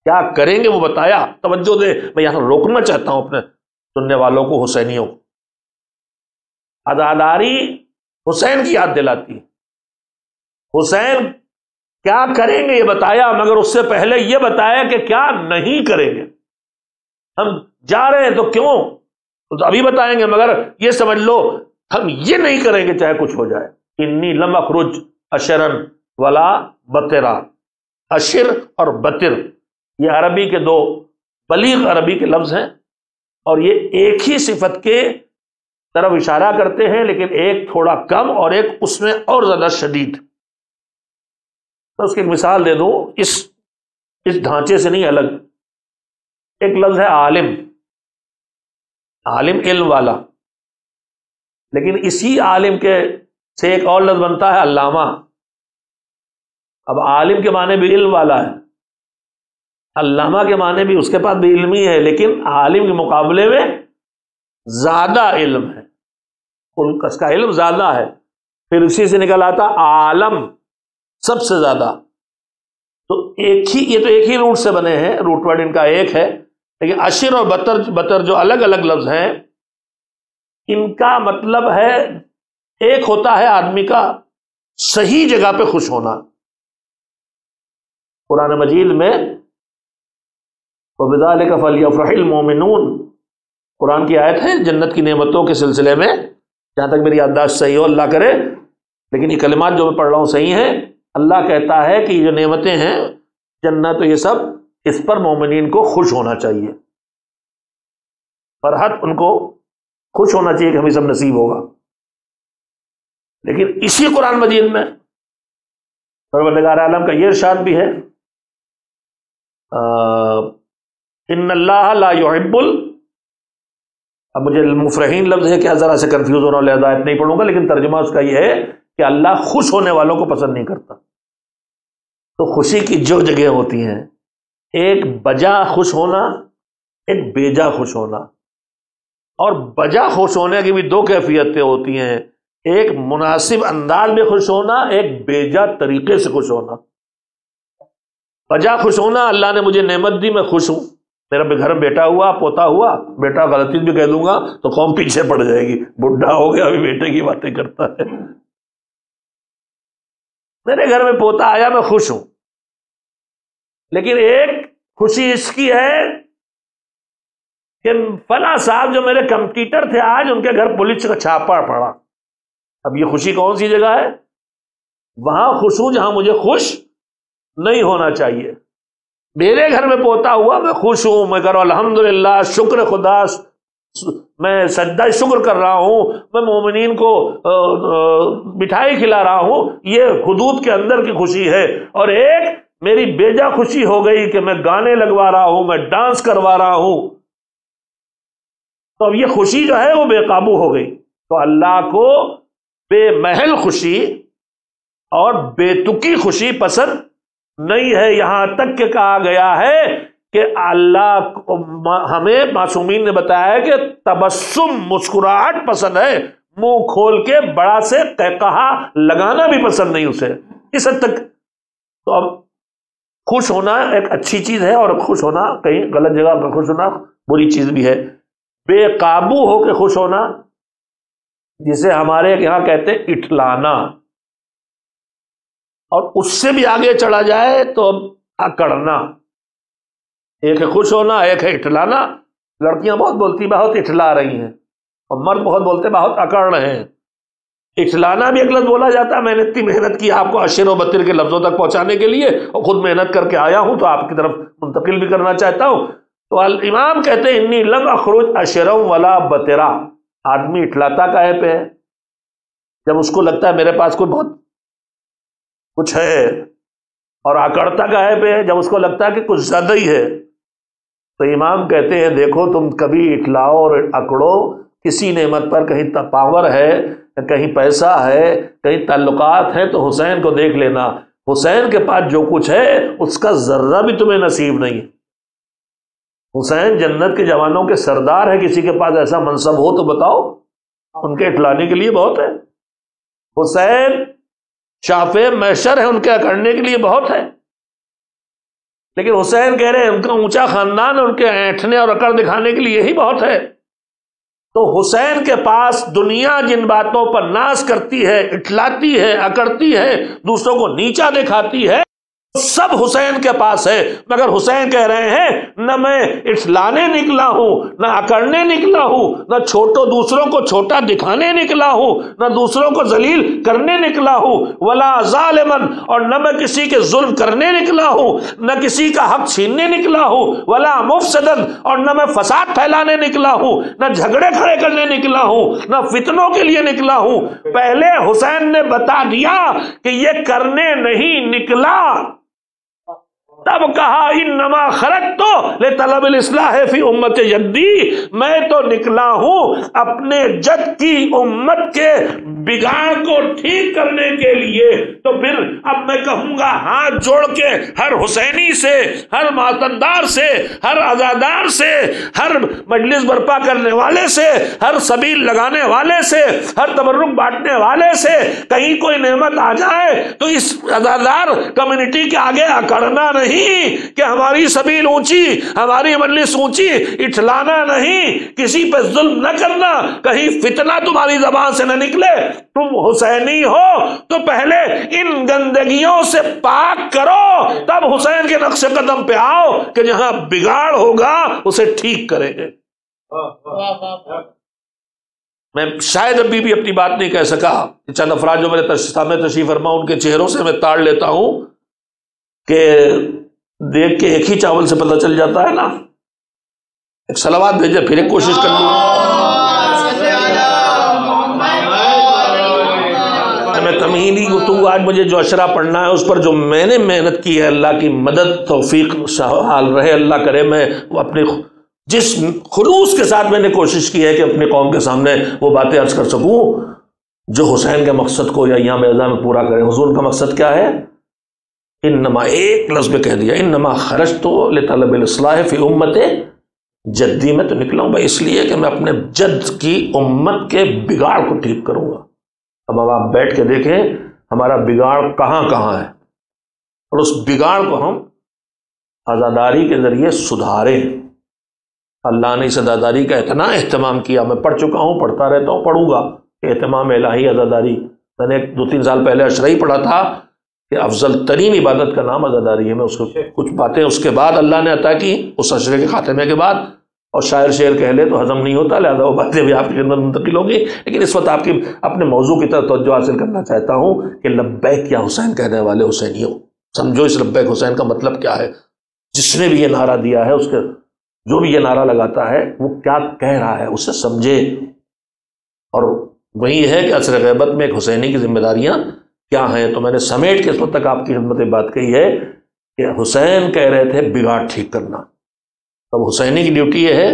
کیا کریں گے وہ بتایا۔ توجہ دے، میں یہاں روکنا چاہتا ہوں اپنے سننے والوں کو، حسینیوں کو۔ عزاداری حسین کی یاد دلاتی، حسین کیا کریں گے یہ بتایا، مگر اس سے پہلے یہ بتایا کہ کیا نہیں کریں گے۔ ہم جا رہے ہیں تو کیوں، تو ابھی بتائیں گے، مگر یہ سمجھ لو ہم یہ نہیں کریں گے چاہے کچھ ہو جائے۔ انی لم اخرج اشرن ولا بطرا، اشر اور بطر یہ عربی کے دو بلیغ عربی کے لفظ ہیں، اور یہ ایک ہی صفت کے طرف اشارہ کرتے ہیں، لیکن ایک تھوڑا کم اور ایک اس میں اور زیادہ شدید۔ تو اس کی ایک مثال دے دوں، اس ڈھانچے سے نہیں الگ۔ ایک لفظ ہے عالم، عالم علم والا، لیکن اسی عالم کے سے ایک اور لفظ بنتا ہے علامہ۔ اب عالم کے معنی بھی علم والا ہے، علامہ کے معنی بھی اس کے پاس بھی علمی ہے، لیکن عالم کے مقابلے میں زیادہ علم ہے، اس کا علم زیادہ ہے۔ پھر اسی سے نکل آتا عالم، سب سے زیادہ۔ تو یہ تو ایک ہی روٹ سے بنے ہیں، روٹ ورڈ ان کا ایک ہے، لیکن اشر اور بطر جو الگ الگ لفظ ہیں، ان کا مطلب ہے ایک ہوتا ہے آدمی کا صحیح جگہ پہ خوش ہونا۔ قرآن مجید میں وَبِذَلِكَ فَلْيَفْرَحِ الْمُؤْمِنُونَ، قرآن کی آیت ہے جنت کی نعمتوں کے سلسلے میں، جہاں تک میری یادداشت صحیح ہو اللہ کرے، لیکن یہ کلمات جو میں پڑھ رہا ہوں صحیح ہیں۔ اللہ کہتا ہے کہ یہ جو نعمتیں ہیں جنت، یہ سب اس پر مومنین کو خوش ہونا چاہیے، فرحت ان کو خوش ہونا چاہیے کہ ہمیں سب نصیب ہوگا۔ لیکن اسی قرآن مجید میں پروردگار عالم کا یہ ارشاد بھی ہے، ان اللہ لا يحب اب مجھے مفرحین لفظ ہے کیا ذرا سے کنفیوز ہو رہا ہوں، لہذا آیت نہیں پڑھوں گا، لیکن ترجمہ اس کا یہ ہے کہ اللہ خوش ہونے والوں کو پسند نہیں کرتا۔ تو خوشی کی جو جگہ ہوتی ہیں، ایک بجا خوش ہونا، ایک بیجا خوش ہونا، اور بجا خوش ہونے کی بھی دو کیفیتیں ہوتی ہیں، ایک مناسب انداز میں خوش ہونا، ایک بیجا طریقے سے خوش ہونا۔ بجا خوش ہونا، اللہ نے مجھے نعمت دی، میں خوش ہوں، میرا گھر میں بیٹا ہوا، پوتا ہوا، بیٹا غلطی بھی کہہ دوں گا تو قوم پیچھے پڑ جائے گی، بڈھا ہو گیا ابھی بیٹے کی باتیں کرتا ہے، میرے گھر میں پوتا آیا میں خوش ہوں۔ لیکن ایک خوشی اس کی ہے کہ فلاں صاحب جو میرے کمپٹیٹر تھے آج ان کے گھر پولیس کا چھاپا پڑا۔ اب یہ خوشی کون سی جگہ ہے؟ وہاں خوش ہوں جہاں مجھے خوش نہیں ہونا چاہیے۔ میرے گھر میں پوتا ہوا میں خوش ہوں، میں کرو الحمدللہ، شکر خدا، میں سجدہ شکر کر رہا ہوں، میں مومنین کو مٹھائی کھلا رہا ہوں، یہ حدود کے اندر کی خوشی ہے۔ اور ایک میری بیجا خوشی ہو گئی کہ میں گانے لگوا رہا ہوں، میں ڈانس کروا رہا ہوں، تو اب یہ خوشی جو ہے وہ بے قابو ہو گئی۔ تو اللہ کو بے محل خوشی اور بے تکی خوشی پسند نہیں ہے، یہاں تک کہ کہا گیا ہے کہ اللہ ہمیں معصومین نے بتایا ہے کہ تبسم، مسکراہٹ پسند ہے، منہ کھول کے بڑا سے قہقہا لگانا بھی پسند نہیں اسے، اس حد تک۔ تو اب خوش ہونا ایک اچھی چیز ہے، اور خوش ہونا کہیں غلط جگہ پر خوش ہونا بری چیز بھی ہے۔ بے قابو ہو کے خوش ہونا، جسے ہمارے یہاں کہتے ہیں اٹھلانا، اور اس سے بھی آگے چڑھا جائے تو اکڑنا۔ ایک ہے خوش ہونا، ایک ہے اٹھلانا۔ لڑکیاں بہت بولتی بہت اٹھلا رہی ہیں، اور مرد بہت بولتے بہت اکڑ رہے ہیں۔ اٹھلانا بھی ایک لفظ بولا جاتا ہے، میں نے اتنی محنت کی آپ کو اشر و بطر کے لفظوں تک پہنچانے کے لیے، اور خود محنت کر کے آیا ہوں تو آپ کی طرف منتقل بھی کرنا چاہتا ہوں۔ تو امام کہتے ہیں انی لم اخرج اشرا ولا بطرا، آدمی اٹھلاتا کاہے پہ ہے؟ جب اس کو لگتا ہے میرے پاس کوئی بہت کچھ ہے، اور اکڑتا کاہے پہ ہے؟ جب اس کو لگتا ہے کہ کچھ زیادہ ہی ہے۔ تو امام کہتے ہیں دیکھو تم کبھی اٹھلاؤ اور اکڑو کسی نعمت پر، کہیں پاور ہے، کہیں پیسہ ہے، کہیں تعلقات ہیں، تو حسین کو دیکھ لینا، حسین کے پاس جو کچھ ہے اس کا ذرہ بھی تمہیں نصیب نہیں۔ حسین جنت کے جوانوں کے سردار ہے، کسی کے پاس ایسا منصب ہو تو بتاؤ، ان کے اٹھلانے کے لیے بہت ہے۔ حسین شافع محشر ہے، ان کے اکڑنے کے لیے بہت ہے، لیکن حسین کہہ رہے ہیں ان کا اونچا خاندان، ان کے اینٹھنے اور اکڑ دکھانے کے لیے یہی بہت ہے۔ تو حسین کے پاس دنیا جن باتوں پر ناز کرتی ہے، اٹھلاتی ہے، اکڑتی ہے، دوسروں کو نیچا دکھاتی ہے، سب حسین کے پاس ہے۔ مگر حسین کہہ رہے ہیں نہ میں اٹھلانے نکلا ہوں، نہ اکڑنے نکلا ہوں، نہ دوسروں کو چھوٹا دکھانے نکلا ہوں، نہ دوسروں کو ذلیل کرنے نکلا ہوں، ولا ظالمن، اور نہ میں کسی کے ظلم کرنے نکلا ہوں، نہ کسی کا حق چھیننے نکلا ہوں، ولا مفسدن، اور نہ میں فساد پھیلانے نکلا ہوں، نہ جھگڑے کھڑے کرنے نکلا ہوں، نہ فتنوں کے لیے نکلا ہوں۔ پہلے حسین نے بتا دیا کہ یہ کرنے نہیں نکلا، تب کہا انما خرجت لطلب الاصلاح فی امت جدی، میں تو نکلا ہوں اپنے جد کی امت کے بگاڑ کو ٹھیک کرنے کے لیے۔ تو پھر اب میں کہوں گا ہاتھ جوڑ کے ہر حسینی سے، ہر ماتمدار سے، ہر عزادار سے، ہر مجلس برپا کرنے والے سے، ہر سبیل لگانے والے سے، ہر تبرک بانٹنے والے سے، کہیں کوئی نعمت آ جائے تو اس عزادار کمیونٹی کے آگے اکڑنا نہیں کہ ہماری سبیل اونچی، ہماری مجلس اونچی، اٹھلانا نہیں، کسی پہ ظلم نہ کرنا، کہیں فتنہ تمہاری زبان سے نہ نکلے۔ تم حسینی ہو تو پہلے ان گندگیوں سے پاک کرو، تب حسین کے نقش قدم پہ آؤ کہ جہاں بگاڑ ہوگا اسے ٹھیک کریں گے۔ میں شاید ابھی بھی اپنی بات نہیں کہہ سکا، چند افراد جو میرے سامنے تشریف فرما ان کے چہروں سے میں تاڑ لیتا ہوں کہ دیکھ کے ایک ہی چاول سے پتہ چل جاتا ہے نا۔ ایک صلوات بھیجے، پھر ایک کوشش کر لوں۔ میں تمہیدی گفتگو آج مجھے جو اشرا پڑھنا ہے اس پر جو میں نے محنت کی ہے، اللہ کی مدد توفیق حال رہے، اللہ کرے میں اپنے جس خلوص کے ساتھ میں نے کوشش کی ہے کہ اپنی قوم کے سامنے وہ باتیں عرض کر سکوں جو حسین کے مقصد کو یا ایام اعزاں میں پورا کریں۔ حضور کا مقصد کیا ہے؟ انما، ایک لفظ میں کہہ دیا، انما خرجت لطلب الاصلاح فی امت جدی، میں تو نکلا ہوں بھائی اس لیے کہ میں اپنے جد کی امت کے بگاڑ کو ٹھیک کروں گا۔ اب آپ بیٹھ کے دیکھیں ہمارا بگاڑ کہاں کہاں ہے، اور اس بگاڑ کو ہم عزاداری کے ذریعے سدھاریں۔ اللہ نے اس عزاداری کا اتنا اہتمام کیا، میں پڑھ چکا ہوں، پڑھتا رہتا ہوں، پڑھوں گا، کہ اہتمام الہی عزاداری۔ میں نے 2-3 سال پہلے اشرا ہی پڑھا تھا کہ افضل ترین عبادت کا نام عزاداری ہے۔ میں اس کو کچھ باتیں اس کے بعد اللہ نے عطا کی اس اشرے کے خاتمے کے بعد، اور شاعر شعر کہہ لے تو ہضم نہیں ہوتا، لہذا وہ باتیں بھی آپ کی خدمت منتقل ہوگی۔ لیکن اس وقت آپ کی اپنے موضوع کی طرف توجہ حاصل کرنا چاہتا ہوں کہ لبیک یا حسین کہنے والے حسینیوں، سمجھو اس لبیک حسین کا مطلب کیا ہے۔ جس نے بھی یہ نعرہ دیا ہے، اس کے جو بھی یہ نعرہ لگاتا ہے وہ کیا کہہ رہا ہے اسے سمجھے، اور وہی ہے کہ عصر غیبت میں ایک حسینی کی ذمہ داریاں کیا ہیں۔ تو میں نے سمیٹ کے اس وقت تک آپ کی خدمت میں بات کہی ہے کہ حسین کہہ رہے تھے بگاڑ ٹھیک کرنا۔ اب حسینی کی ڈیوٹی یہ ہے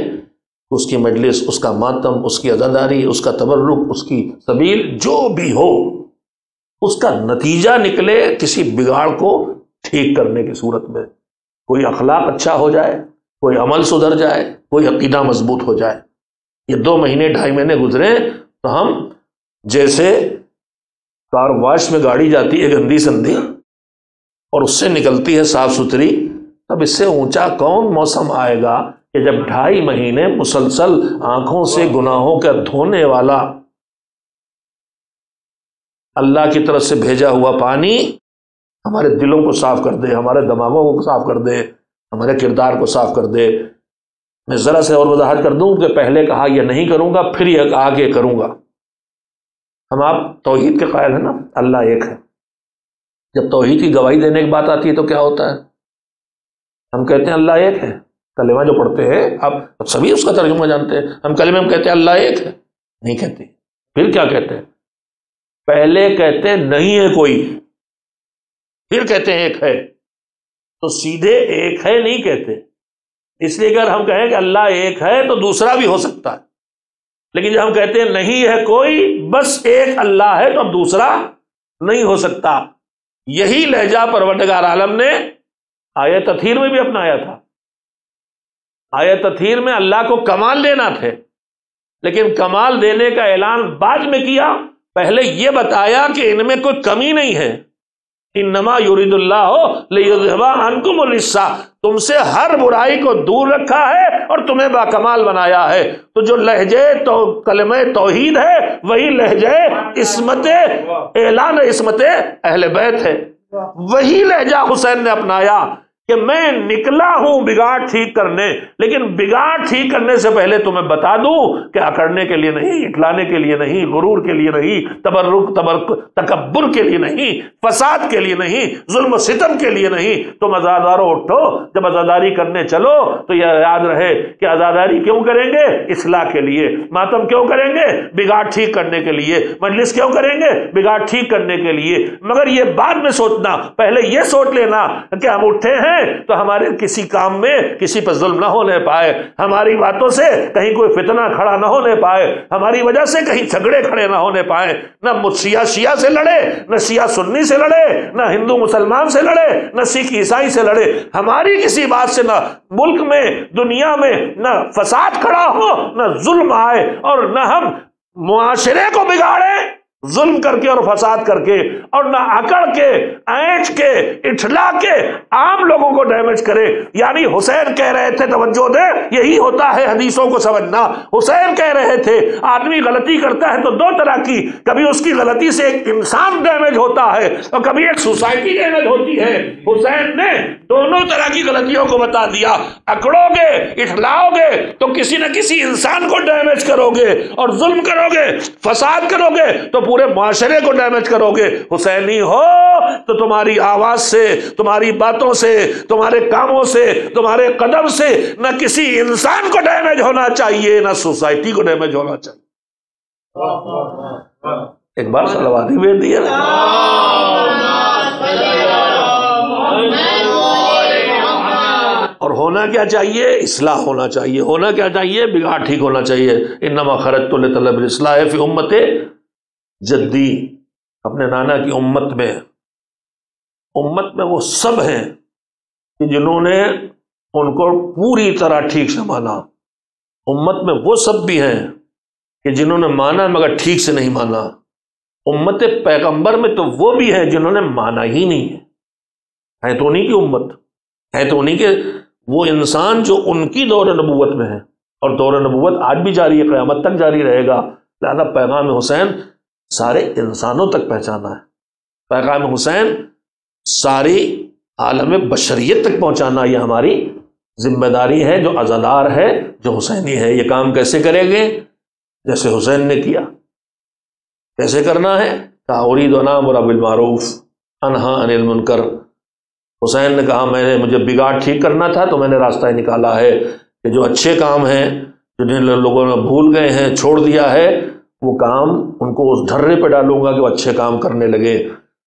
اس کی مجلس، اس کا ماتم، اس کی عزاداری، اس کا تبرک، اس کی سبیل جو بھی ہو، اس کا نتیجہ نکلے کسی بگاڑ کو ٹھیک کرنے کی صورت میں، کوئی اخلاق اچھا ہو جائے، کوئی عمل سدھر جائے، کوئی عقیدہ مضبوط ہو جائے۔ یہ 2 مہینے 2.5 مہینے گزرے تو ہم جیسے کار واش میں گاڑی جاتی ہے گندی سندھی اور اس سے نکلتی ہے صاف ستھری، اب اس سے اونچا کون موسم آئے گا کہ جب 2.5 مہینے مسلسل آنکھوں سے گناہوں کا دھونے والا اللہ کی طرف سے بھیجا ہوا پانی ہمارے دلوں کو صاف کر دے، ہمارے دماغوں کو صاف کر دے، ہمارے کردار کو صاف کر دے۔ میں ذرا سے اور وضاحت کر دوں کہ پہلے کہا یہ نہیں کروں گا، پھر یہ کہا کہ کروں گا۔ ہم آپ توحید کے قائل ہیں نا، اللہ ایک ہے۔ جب توحید کی گواہی دینے کی بات آتی ہے تو کیا ہوتا ہے؟ ہم کہتے ہیں اللہ ایک ہے، کلمہ جو پڑھتے ہیں آپ سبھی اس کا ترجمہ جانتے ہیں، ہم کلمے میں کہتے ہیں اللہ ایک ہے، نہیں کہتے۔ پھر کیا کہتے ہیں؟ پہلے کہتے نہیں ہے کوئی، پھر کہتے ہیں ایک ہے، تو سیدھے ایک ہے نہیں کہتے، اس لیے اگر ہم کہیں کہ اللہ ایک ہے تو دوسرا بھی ہو سکتا ہے، لیکن جب ہم کہتے ہیں نہیں ہے کوئی، بس ایک اللہ ہے، تو اب دوسرا نہیں ہو سکتا۔ یہی لہجہ پروردگار عالم نے آیت تطہیر میں بھی اپنایا تھا۔ آیت تطہیر میں اللہ کو کمال دینا تھے، لیکن کمال دینے کا اعلان بعد میں کیا، پہلے یہ بتایا کہ ان میں کوئی کمی نہیں ہے۔ انما یرید اللہ لیذھب عنکم الرجس، تم سے ہر برائی کو دور رکھا ہے اور تمہیں باکمال بنایا ہے۔ تو جو لہجے تو کلمہ توحید ہے وہی لہجے عصمت، اعلان عصمت اہل بیت ہے۔ وہی لہجہ حسین نے اپنایا کہ میں نکلا ہوں بگاڑ ٹھیک کرنے، لیکن بگاڑ ٹھیک کرنے سے پہلے تمہیں بتا دوں کہ اکڑنے کے لیے نہیں، اٹھلانے کے لیے نہیں، غرور کے لیے نہیں، تکبر کے لیے نہیں، فساد کے لیے نہیں، ظلم و ستم کے لیے نہیں۔ تم عزادارو اٹھو، جب عزاداری کرنے چلو تو یہ یاد رہے کہ عزاداری کیوں کریں گے؟ اصلاح کے لیے۔ ماتم کیوں کریں گے؟ بگاڑ ٹھیک کرنے کے لیے۔ مجلس کیوں کریں گے؟ بگاڑ ٹھیک کرنے کے لیے۔ مگر یہ بعد میں سوچنا، پہلے یہ سوچ لینا کہ ہم اٹھے ہیں تو ہمارے کسی کام میں کسی پر ظلم نہ ہونے پائے، ہماری باتوں سے کہیں کوئی فتنہ کھڑا نہ ہونے پائے، ہماری وجہ سے کہیں جھگڑے کھڑے نہ ہونے پائے، نہ شیعہ سے لڑے، نہ شیعہ سنی سے لڑے، نہ ہندو مسلمان سے لڑے، نہ سکھ عیسائی سے لڑے، ہماری کسی بات سے نہ ملک میں دنیا میں نہ فساد کھڑا ہو، نہ ظلم آئے، اور نہ ہم معاشرے کو بگاڑیں ظلم کر کے اور فساد کر کے، اور نہ اکڑ کے، اینچ کے، اٹھلا کے عام لوگوں کو ڈیمیج کرے۔ یعنی حسین کہہ رہے تھے، توجہ دے، یہی ہوتا ہے حدیثوں کو سمجھنا۔ حسین کہہ رہے تھے آدمی غلطی کرتا ہے تو دو طرح کی، کبھی اس کی غلطی سے ایک انسان ڈیمیج ہوتا ہے اور کبھی ایک سوسائٹی ڈیمیج ہوتی ہے۔ حسین نے دونوں طرح کی غلطیوں کو بتا دیا، اکڑو گے، اٹھلاؤ گے تو کسی نہ کسی انسان کو ڈیمیج کرو گے، اور ظلم کرو گے، فساد کرو گے تو پورے معاشرے کو ڈیمیج کرو گے۔ حسینی ہو تو تمہاری آواز سے، تمہاری باتوں سے، تمہارے کاموں سے، تمہارے قدم سے نہ کسی انسان کو ڈیمیج ہونا چاہیے، نہ سوسائٹی کو ڈیمیج ہونا چاہیے۔ ایک بار صلوات ہی بھیج دیا۔ اور ہونا کیا چاہیے؟ اصلاح ہونا چاہیے۔ ہونا کیا چاہیے؟ بگاڑ ٹھیک ہونا چاہیے۔ انما خرجت لطلب الاصلاح فی امت جدی، اپنے نانا کی امت میں وہ سب ہیں کہ جنہوں نے ان کو پوری طرح ٹھیک سے مانا۔ امت میں وہ سب بھی ہیں کہ جنہوں نے مانا مگر ٹھیک سے نہیں مانا۔ امت پیغمبر میں تو وہ بھی ہیں جنہوں نے مانا ہی نہیں ہے تو انہیں کی امت ہے، تو انہیں کے وہ انسان جو ان کی دور نبوت میں ہے، اور دور نبوت آج بھی جاری ہے، قیامت تک جاری رہے گا۔ لہذا پیغام حسین سارے انسانوں تک پہنچانا ہے، پیغام حسین ساری عالم بشریت تک پہنچانا، یہ ہماری ذمہ داری ہے۔ جو عزادار ہے، جو حسینی ہے، یہ کام کیسے کریں گے؟ جیسے حسین نے کیا۔ کیسے کرنا ہے؟ کہا اريد ان آمر بالمعروف انہا عن المنکر۔ حسین نے کہا مجھے بگاڑ ٹھیک کرنا تھا تو میں نے راستہ ہی نکالا ہے کہ جو اچھے کام ہیں، جو جن لوگوں نے بھول گئے ہیں، چھوڑ دیا ہے، وہ کام ان کو اس دھرے پہ ڈالوں گا کہ وہ اچھے کام کرنے لگے،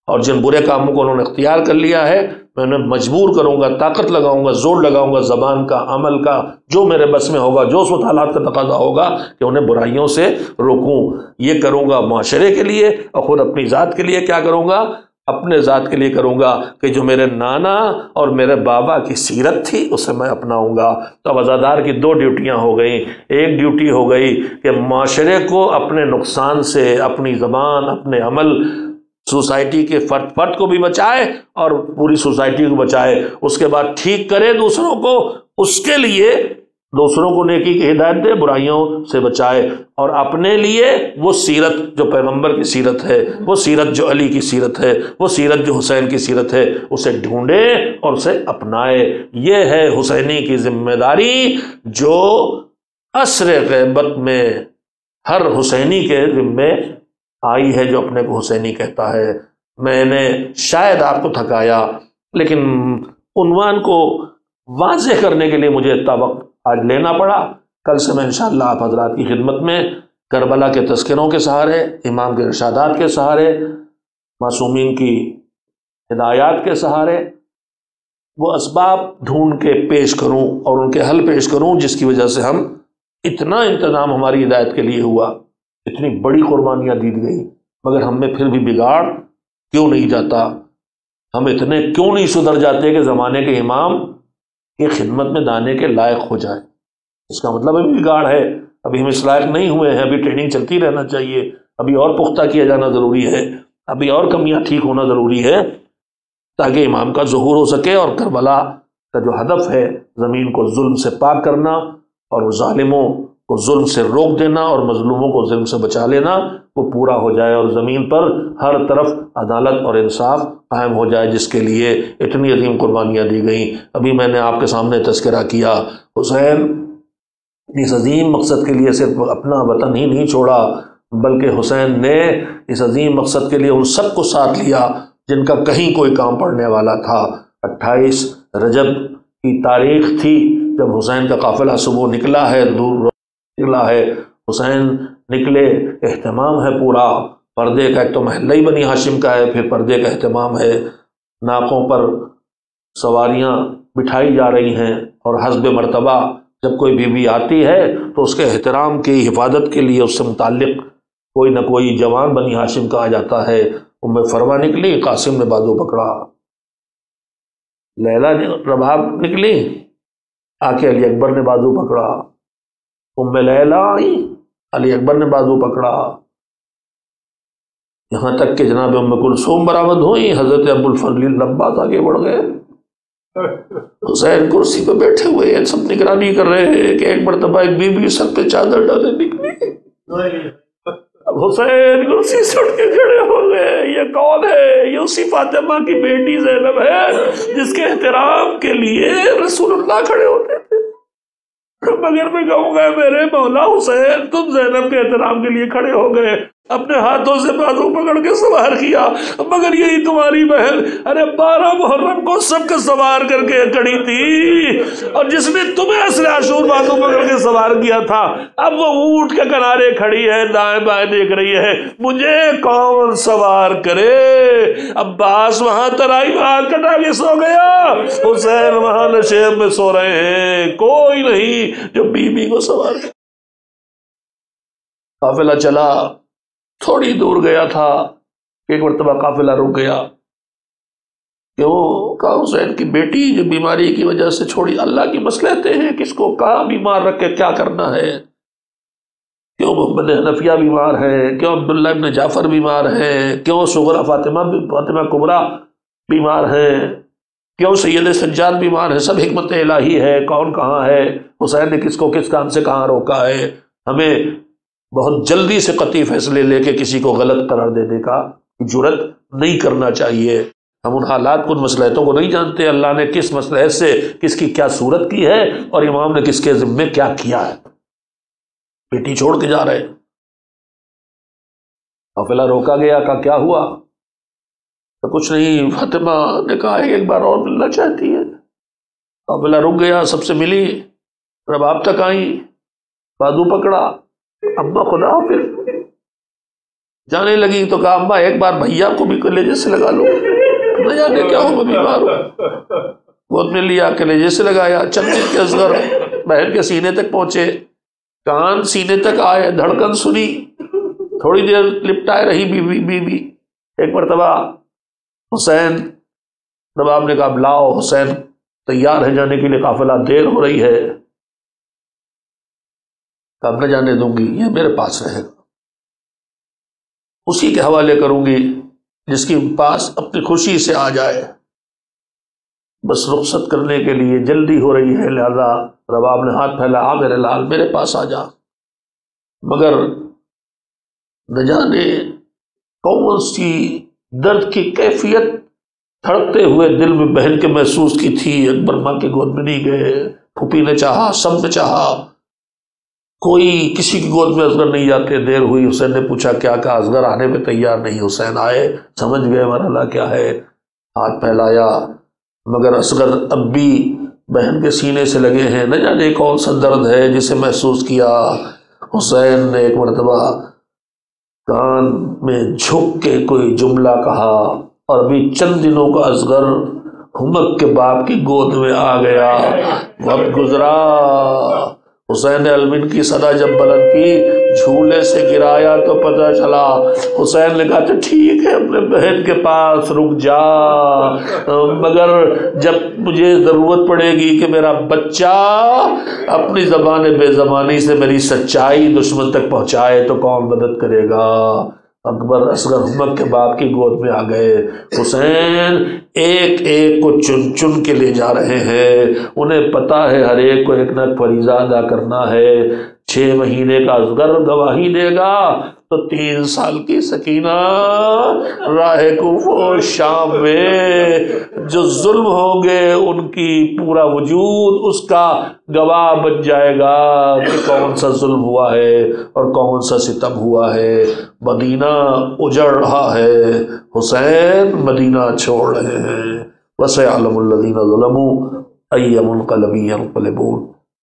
اور جن برے کاموں کو انہوں نے اختیار کر لیا ہے میں انہیں مجبور کروں گا، طاقت لگاؤں گا، زور لگاؤں گا، زبان کا، عمل کا، جو میرے بس میں ہوگا، جو اس وقت حالات کا تقاضا ہوگا کہ انہیں برائیوں سے روکوں۔ یہ کروں گا معاشرے کے لیے، اور خود اپنی ذات کے لیے کیا کروں گا؟ اپنے ذات کے لیے کروں گا کہ جو میرے نانا اور میرے بابا کی سیرت تھی اسے میں اپناؤں گا۔ تو عزادار کی دو ڈیوٹیاں ہو گئیں۔ ایک ڈیوٹی ہو گئی کہ معاشرے کو اپنے نقصان سے، اپنی زبان، اپنے عمل، سوسائٹی کے فرد کو بھی بچائے اور پوری سوسائٹی کو بچائے، اس کے بعد ٹھیک کرے دوسروں کو، اس کے لیے دوسروں کو نیکی کی ہدایت دے، برائیوں سے بچائے، اور اپنے لیے وہ سیرت جو پیغمبر کی سیرت ہے، وہ سیرت جو علی کی سیرت ہے، وہ سیرت جو حسین کی سیرت ہے، اسے ڈھونڈے اور اسے اپنائے۔ یہ ہے حسینی کی ذمہ داری جو عصر غیبت میں ہر حسینی کے ذمے آئی ہے، جو اپنے کو حسینی کہتا ہے۔ میں نے شاید آپ کو تھکایا، لیکن عنوان کو واضح کرنے کے لیے مجھے اتنا وقت آج لینا پڑا۔ کل سے میں انشاءاللہ آپ حضرات کی خدمت میں کربلا کے تذکروں کے سہارے، امام کے ارشادات کے سہارے، معصومین کی ہدایات کے سہارے وہ اسباب ڈھونڈ کے پیش کروں اور ان کے حل پیش کروں جس کی وجہ سے ہم اتنا انتظام ہماری ہدایت کے لیے ہوا، اتنی بڑی قربانیاں دی گئی، مگر ہم میں پھر بھی بگاڑ کیوں نہیں جاتا؟ ہم اتنے کیوں نہیں سدھر جاتے کہ زمانے کے امام کی خدمت میں دانے کے لائق ہو جائے؟ اس کا مطلب ابھی بگاڑ ہے، ابھی ہم اس لائق نہیں ہوئے ہیں، ابھی ٹریننگ چلتی رہنا چاہیے، ابھی اور پختہ کیا جانا ضروری ہے، ابھی اور کمیاں ٹھیک ہونا ضروری ہے تاکہ امام کا ظہور ہو سکے۔ اور کربلا کا جو ہدف ہے زمین کو ظلم سے پاک کرنا اور ظالموں کو ظلم سے روک دینا اور مظلوموں کو ظلم سے بچا لینا، وہ پورا ہو جائے اور زمین پر ہر طرف عدالت اور انصاف قائم ہو جائے، جس کے لیے اتنی عظیم قربانیاں دی گئیں۔ ابھی میں نے آپ کے سامنے تذکرہ کیا، حسین اس عظیم مقصد کے لیے صرف اپنا وطن ہی نہیں چھوڑا، بلکہ حسین نے اس عظیم مقصد کے لیے ان سب کو ساتھ لیا جن کا کہیں کوئی کام پڑنے والا تھا۔ 28 رجب کی تاریخ تھی جب حسین کا قافلہ صبح نکلا ہے، دور نکلا ہے، حسین نکلے، اہتمام ہے پورا، پردے کا ایک تو محلہ ہی بنی ہاشم کا ہے، پھر پردے کا اہتمام ہے، ناقوں پر سواریاں بٹھائی جا رہی ہیں، اور حسب مرتبہ جب کوئی بیوی آتی ہے تو اس کے احترام کی حفاظت کے لیے اس سے متعلق کوئی نہ کوئی جوان بنی ہاشم کا آ جاتا ہے۔ ام فروا نکلی، قاسم نے بازو پکڑا، لیلا نے رباب نکلی، آ کے علی اکبر نے بازو پکڑا، ام لیلا آئی، علی اکبر نے بازو پکڑا، یہاں تک کہ جناب ام کلثوم برآمد ہوئی، حضرت ابو الفضل العباس آگے بڑھ گئے، حسین کرسی پہ بیٹھے ہوئے ہیں، سب نگرانی کر رہے ہیں کہ ایک مرتبہ ایک بیوی سر پہ چادر ڈالے نکلی، اب حسین کرسی سے اٹھ کے کھڑے ہو گئے، یہ کون ہے؟ یہ اسی فاطمہ کی بیٹی زینب ہے جس کے احترام کے لیے رسول اللہ کھڑے ہوتے تھے۔ مگر میں کہوں گا میرے مولا حسین، تم زینب کے احترام کے لیے کھڑے ہو گئے، اپنے ہاتھوں سے بازو پکڑ کے سوار کیا، مگر یہی تمہاری بہن ارے 12 محرم کو سب کے سوار کر کے کھڑی تھی، اور جس نے تمہیں اسر عاشور بازو پکڑ کے سوار کیا تھا اب وہ اونٹ کے کنارے کھڑی ہے، دائیں بائیں دیکھ رہی ہے، مجھے کون سوار کرے؟ عباس وہاں ترائی میں ہاتھ کٹا کے سو گیا، حسین وہاں نشیب میں سو رہے ہیں، کوئی نہیں جو بی بی کو سوار کرے۔ قافلہ چلا، تھوڑی دور گیا تھا، ایک مرتبہ قافلہ رک گیا، کیوں؟ کہا حسین کی بیٹی جو بیماری کی وجہ سے چھوڑی، اللہ کی مصلحتیں ہیں، کس کو کہاں بیمار رکھ کے کیا کرنا ہے، کیوں محمد حنفیہ بیمار ہے، کیوں عبداللہ ابن جعفر بیمار ہے، کیوں صغرا فاطمہ کبریٰ بیمار ہیں، کیوں سید سجاد بیمار ہے، سب حکمت الہی ہے، کون کہاں ہے، حسین نے کس کو کس کام سے کہاں روکا ہے۔ ہمیں بہت جلدی سے قطعی فیصلے لے کے کسی کو غلط قرار دینے کا جرات نہیں کرنا چاہیے۔ ہم ان حالات کو، ان مصلحتوں کو نہیں جانتے، اللہ نے کس مصلحت سے کس کی کیا صورت کی ہے اور امام نے کس کے ذمے کیا کیا ہے۔ بیٹی چھوڑ کے جا رہے، قافلہ روکا گیا، کہا کیا ہوا؟ تو کچھ نہیں، فاطمہ نے کہا ایک بار اور ملنا چاہتی ہے۔ قافلہ رک گیا، سب سے ملی، رباب تک آئی، بازو پکڑا، اماں خدا حافظ، جانے لگی تو کہا اماں ایک بار بھیا کو بھی کلیجے سے لگا لو، نہ جانے کیا ہو، میں بیمار ہوں۔ گود میں لیا، کلیجے سے لگایا، چند دن کے اصغر بہن کے سینے تک پہنچے، کان سینے تک آئے، دھڑکن سنی، تھوڑی دیر لپٹائے رہی بیوی۔ ایک مرتبہ حسین، رباب نے کہا اب لاؤ، حسین تیار ہے جانے کے لیے، قافلہ دیر ہو رہی ہے، اب نہ جانے دوں گی، یہ میرے پاس رہے گا، اسی کے حوالے کروں گی جس کے پاس اپنی خوشی سے آ جائے، بس رخصت کرنے کے لیے جلدی ہو رہی ہے، لہذا رباب نے ہاتھ پھیلا، آ میرے لال میرے پاس آ جا۔ مگر نہ جانے کون سی درد کی کیفیت دھڑکتے ہوئے دل میں بہن کے محسوس کی تھی۔ اکبر ماں کے گود میں نہیں گئے، پھوپھی نے چاہا، سب نے چاہا، کوئی کسی کی گود میں اصغر نہیں جاتے۔ دیر ہوئی، حسین نے پوچھا کیا؟ کہا اصغر آنے میں تیار نہیں۔ حسین آئے، سمجھ گئے مرحلہ کیا ہے، ہاتھ پھیلایا، مگر اصغر اب بھی بہن کے سینے سے لگے ہیں، نہ جانے کون سا درد ہے جسے محسوس کیا۔ حسین نے ایک مرتبہ کان میں جھک کے کوئی جملہ کہا، اور ابھی چند دنوں کا اصغر ہمک کے باپ کی گود میں آ گیا، وقت گزرا، حسین علوین کی صدا جب بلند کی، جھولے سے گرایا تو پتہ چلا، حسین نے کہا تو ٹھیک ہے اپنے بہن کے پاس رک جا، مگر جب مجھے ضرورت پڑے گی کہ میرا بچہ اپنی زبان بے زبانی سے میری سچائی دشمن تک پہنچائے تو کون مدد کرے گا؟ اکبر اصغر ہمک کے باپ کی گود میں آ گئے، حسین ایک ایک کو چن چن کے لے جا رہے ہیں، انہیں پتہ ہے ہر ایک کو ایک نہ ایک فریضہ ادا کرنا ہے، 6 مہینے کا اصغر گواہی دے گا تو 3 سال کی سکینہ راہ کوفہ و شام میں جو ظلم ہوں گے ان کی پورا وجود اس کا گواہ بن جائے گا کہ کون سا ظلم ہوا ہے اور کون سا ستم ہوا ہے۔ مدینہ اجڑ رہا ہے، حسین مدینہ چھوڑ رہے ہیں۔ وَسَيَعْلَمُ الَّذِينَ ظَلَمُوا أَيَّ مُنقَلَبٍ يَنقَلِبُونَ۔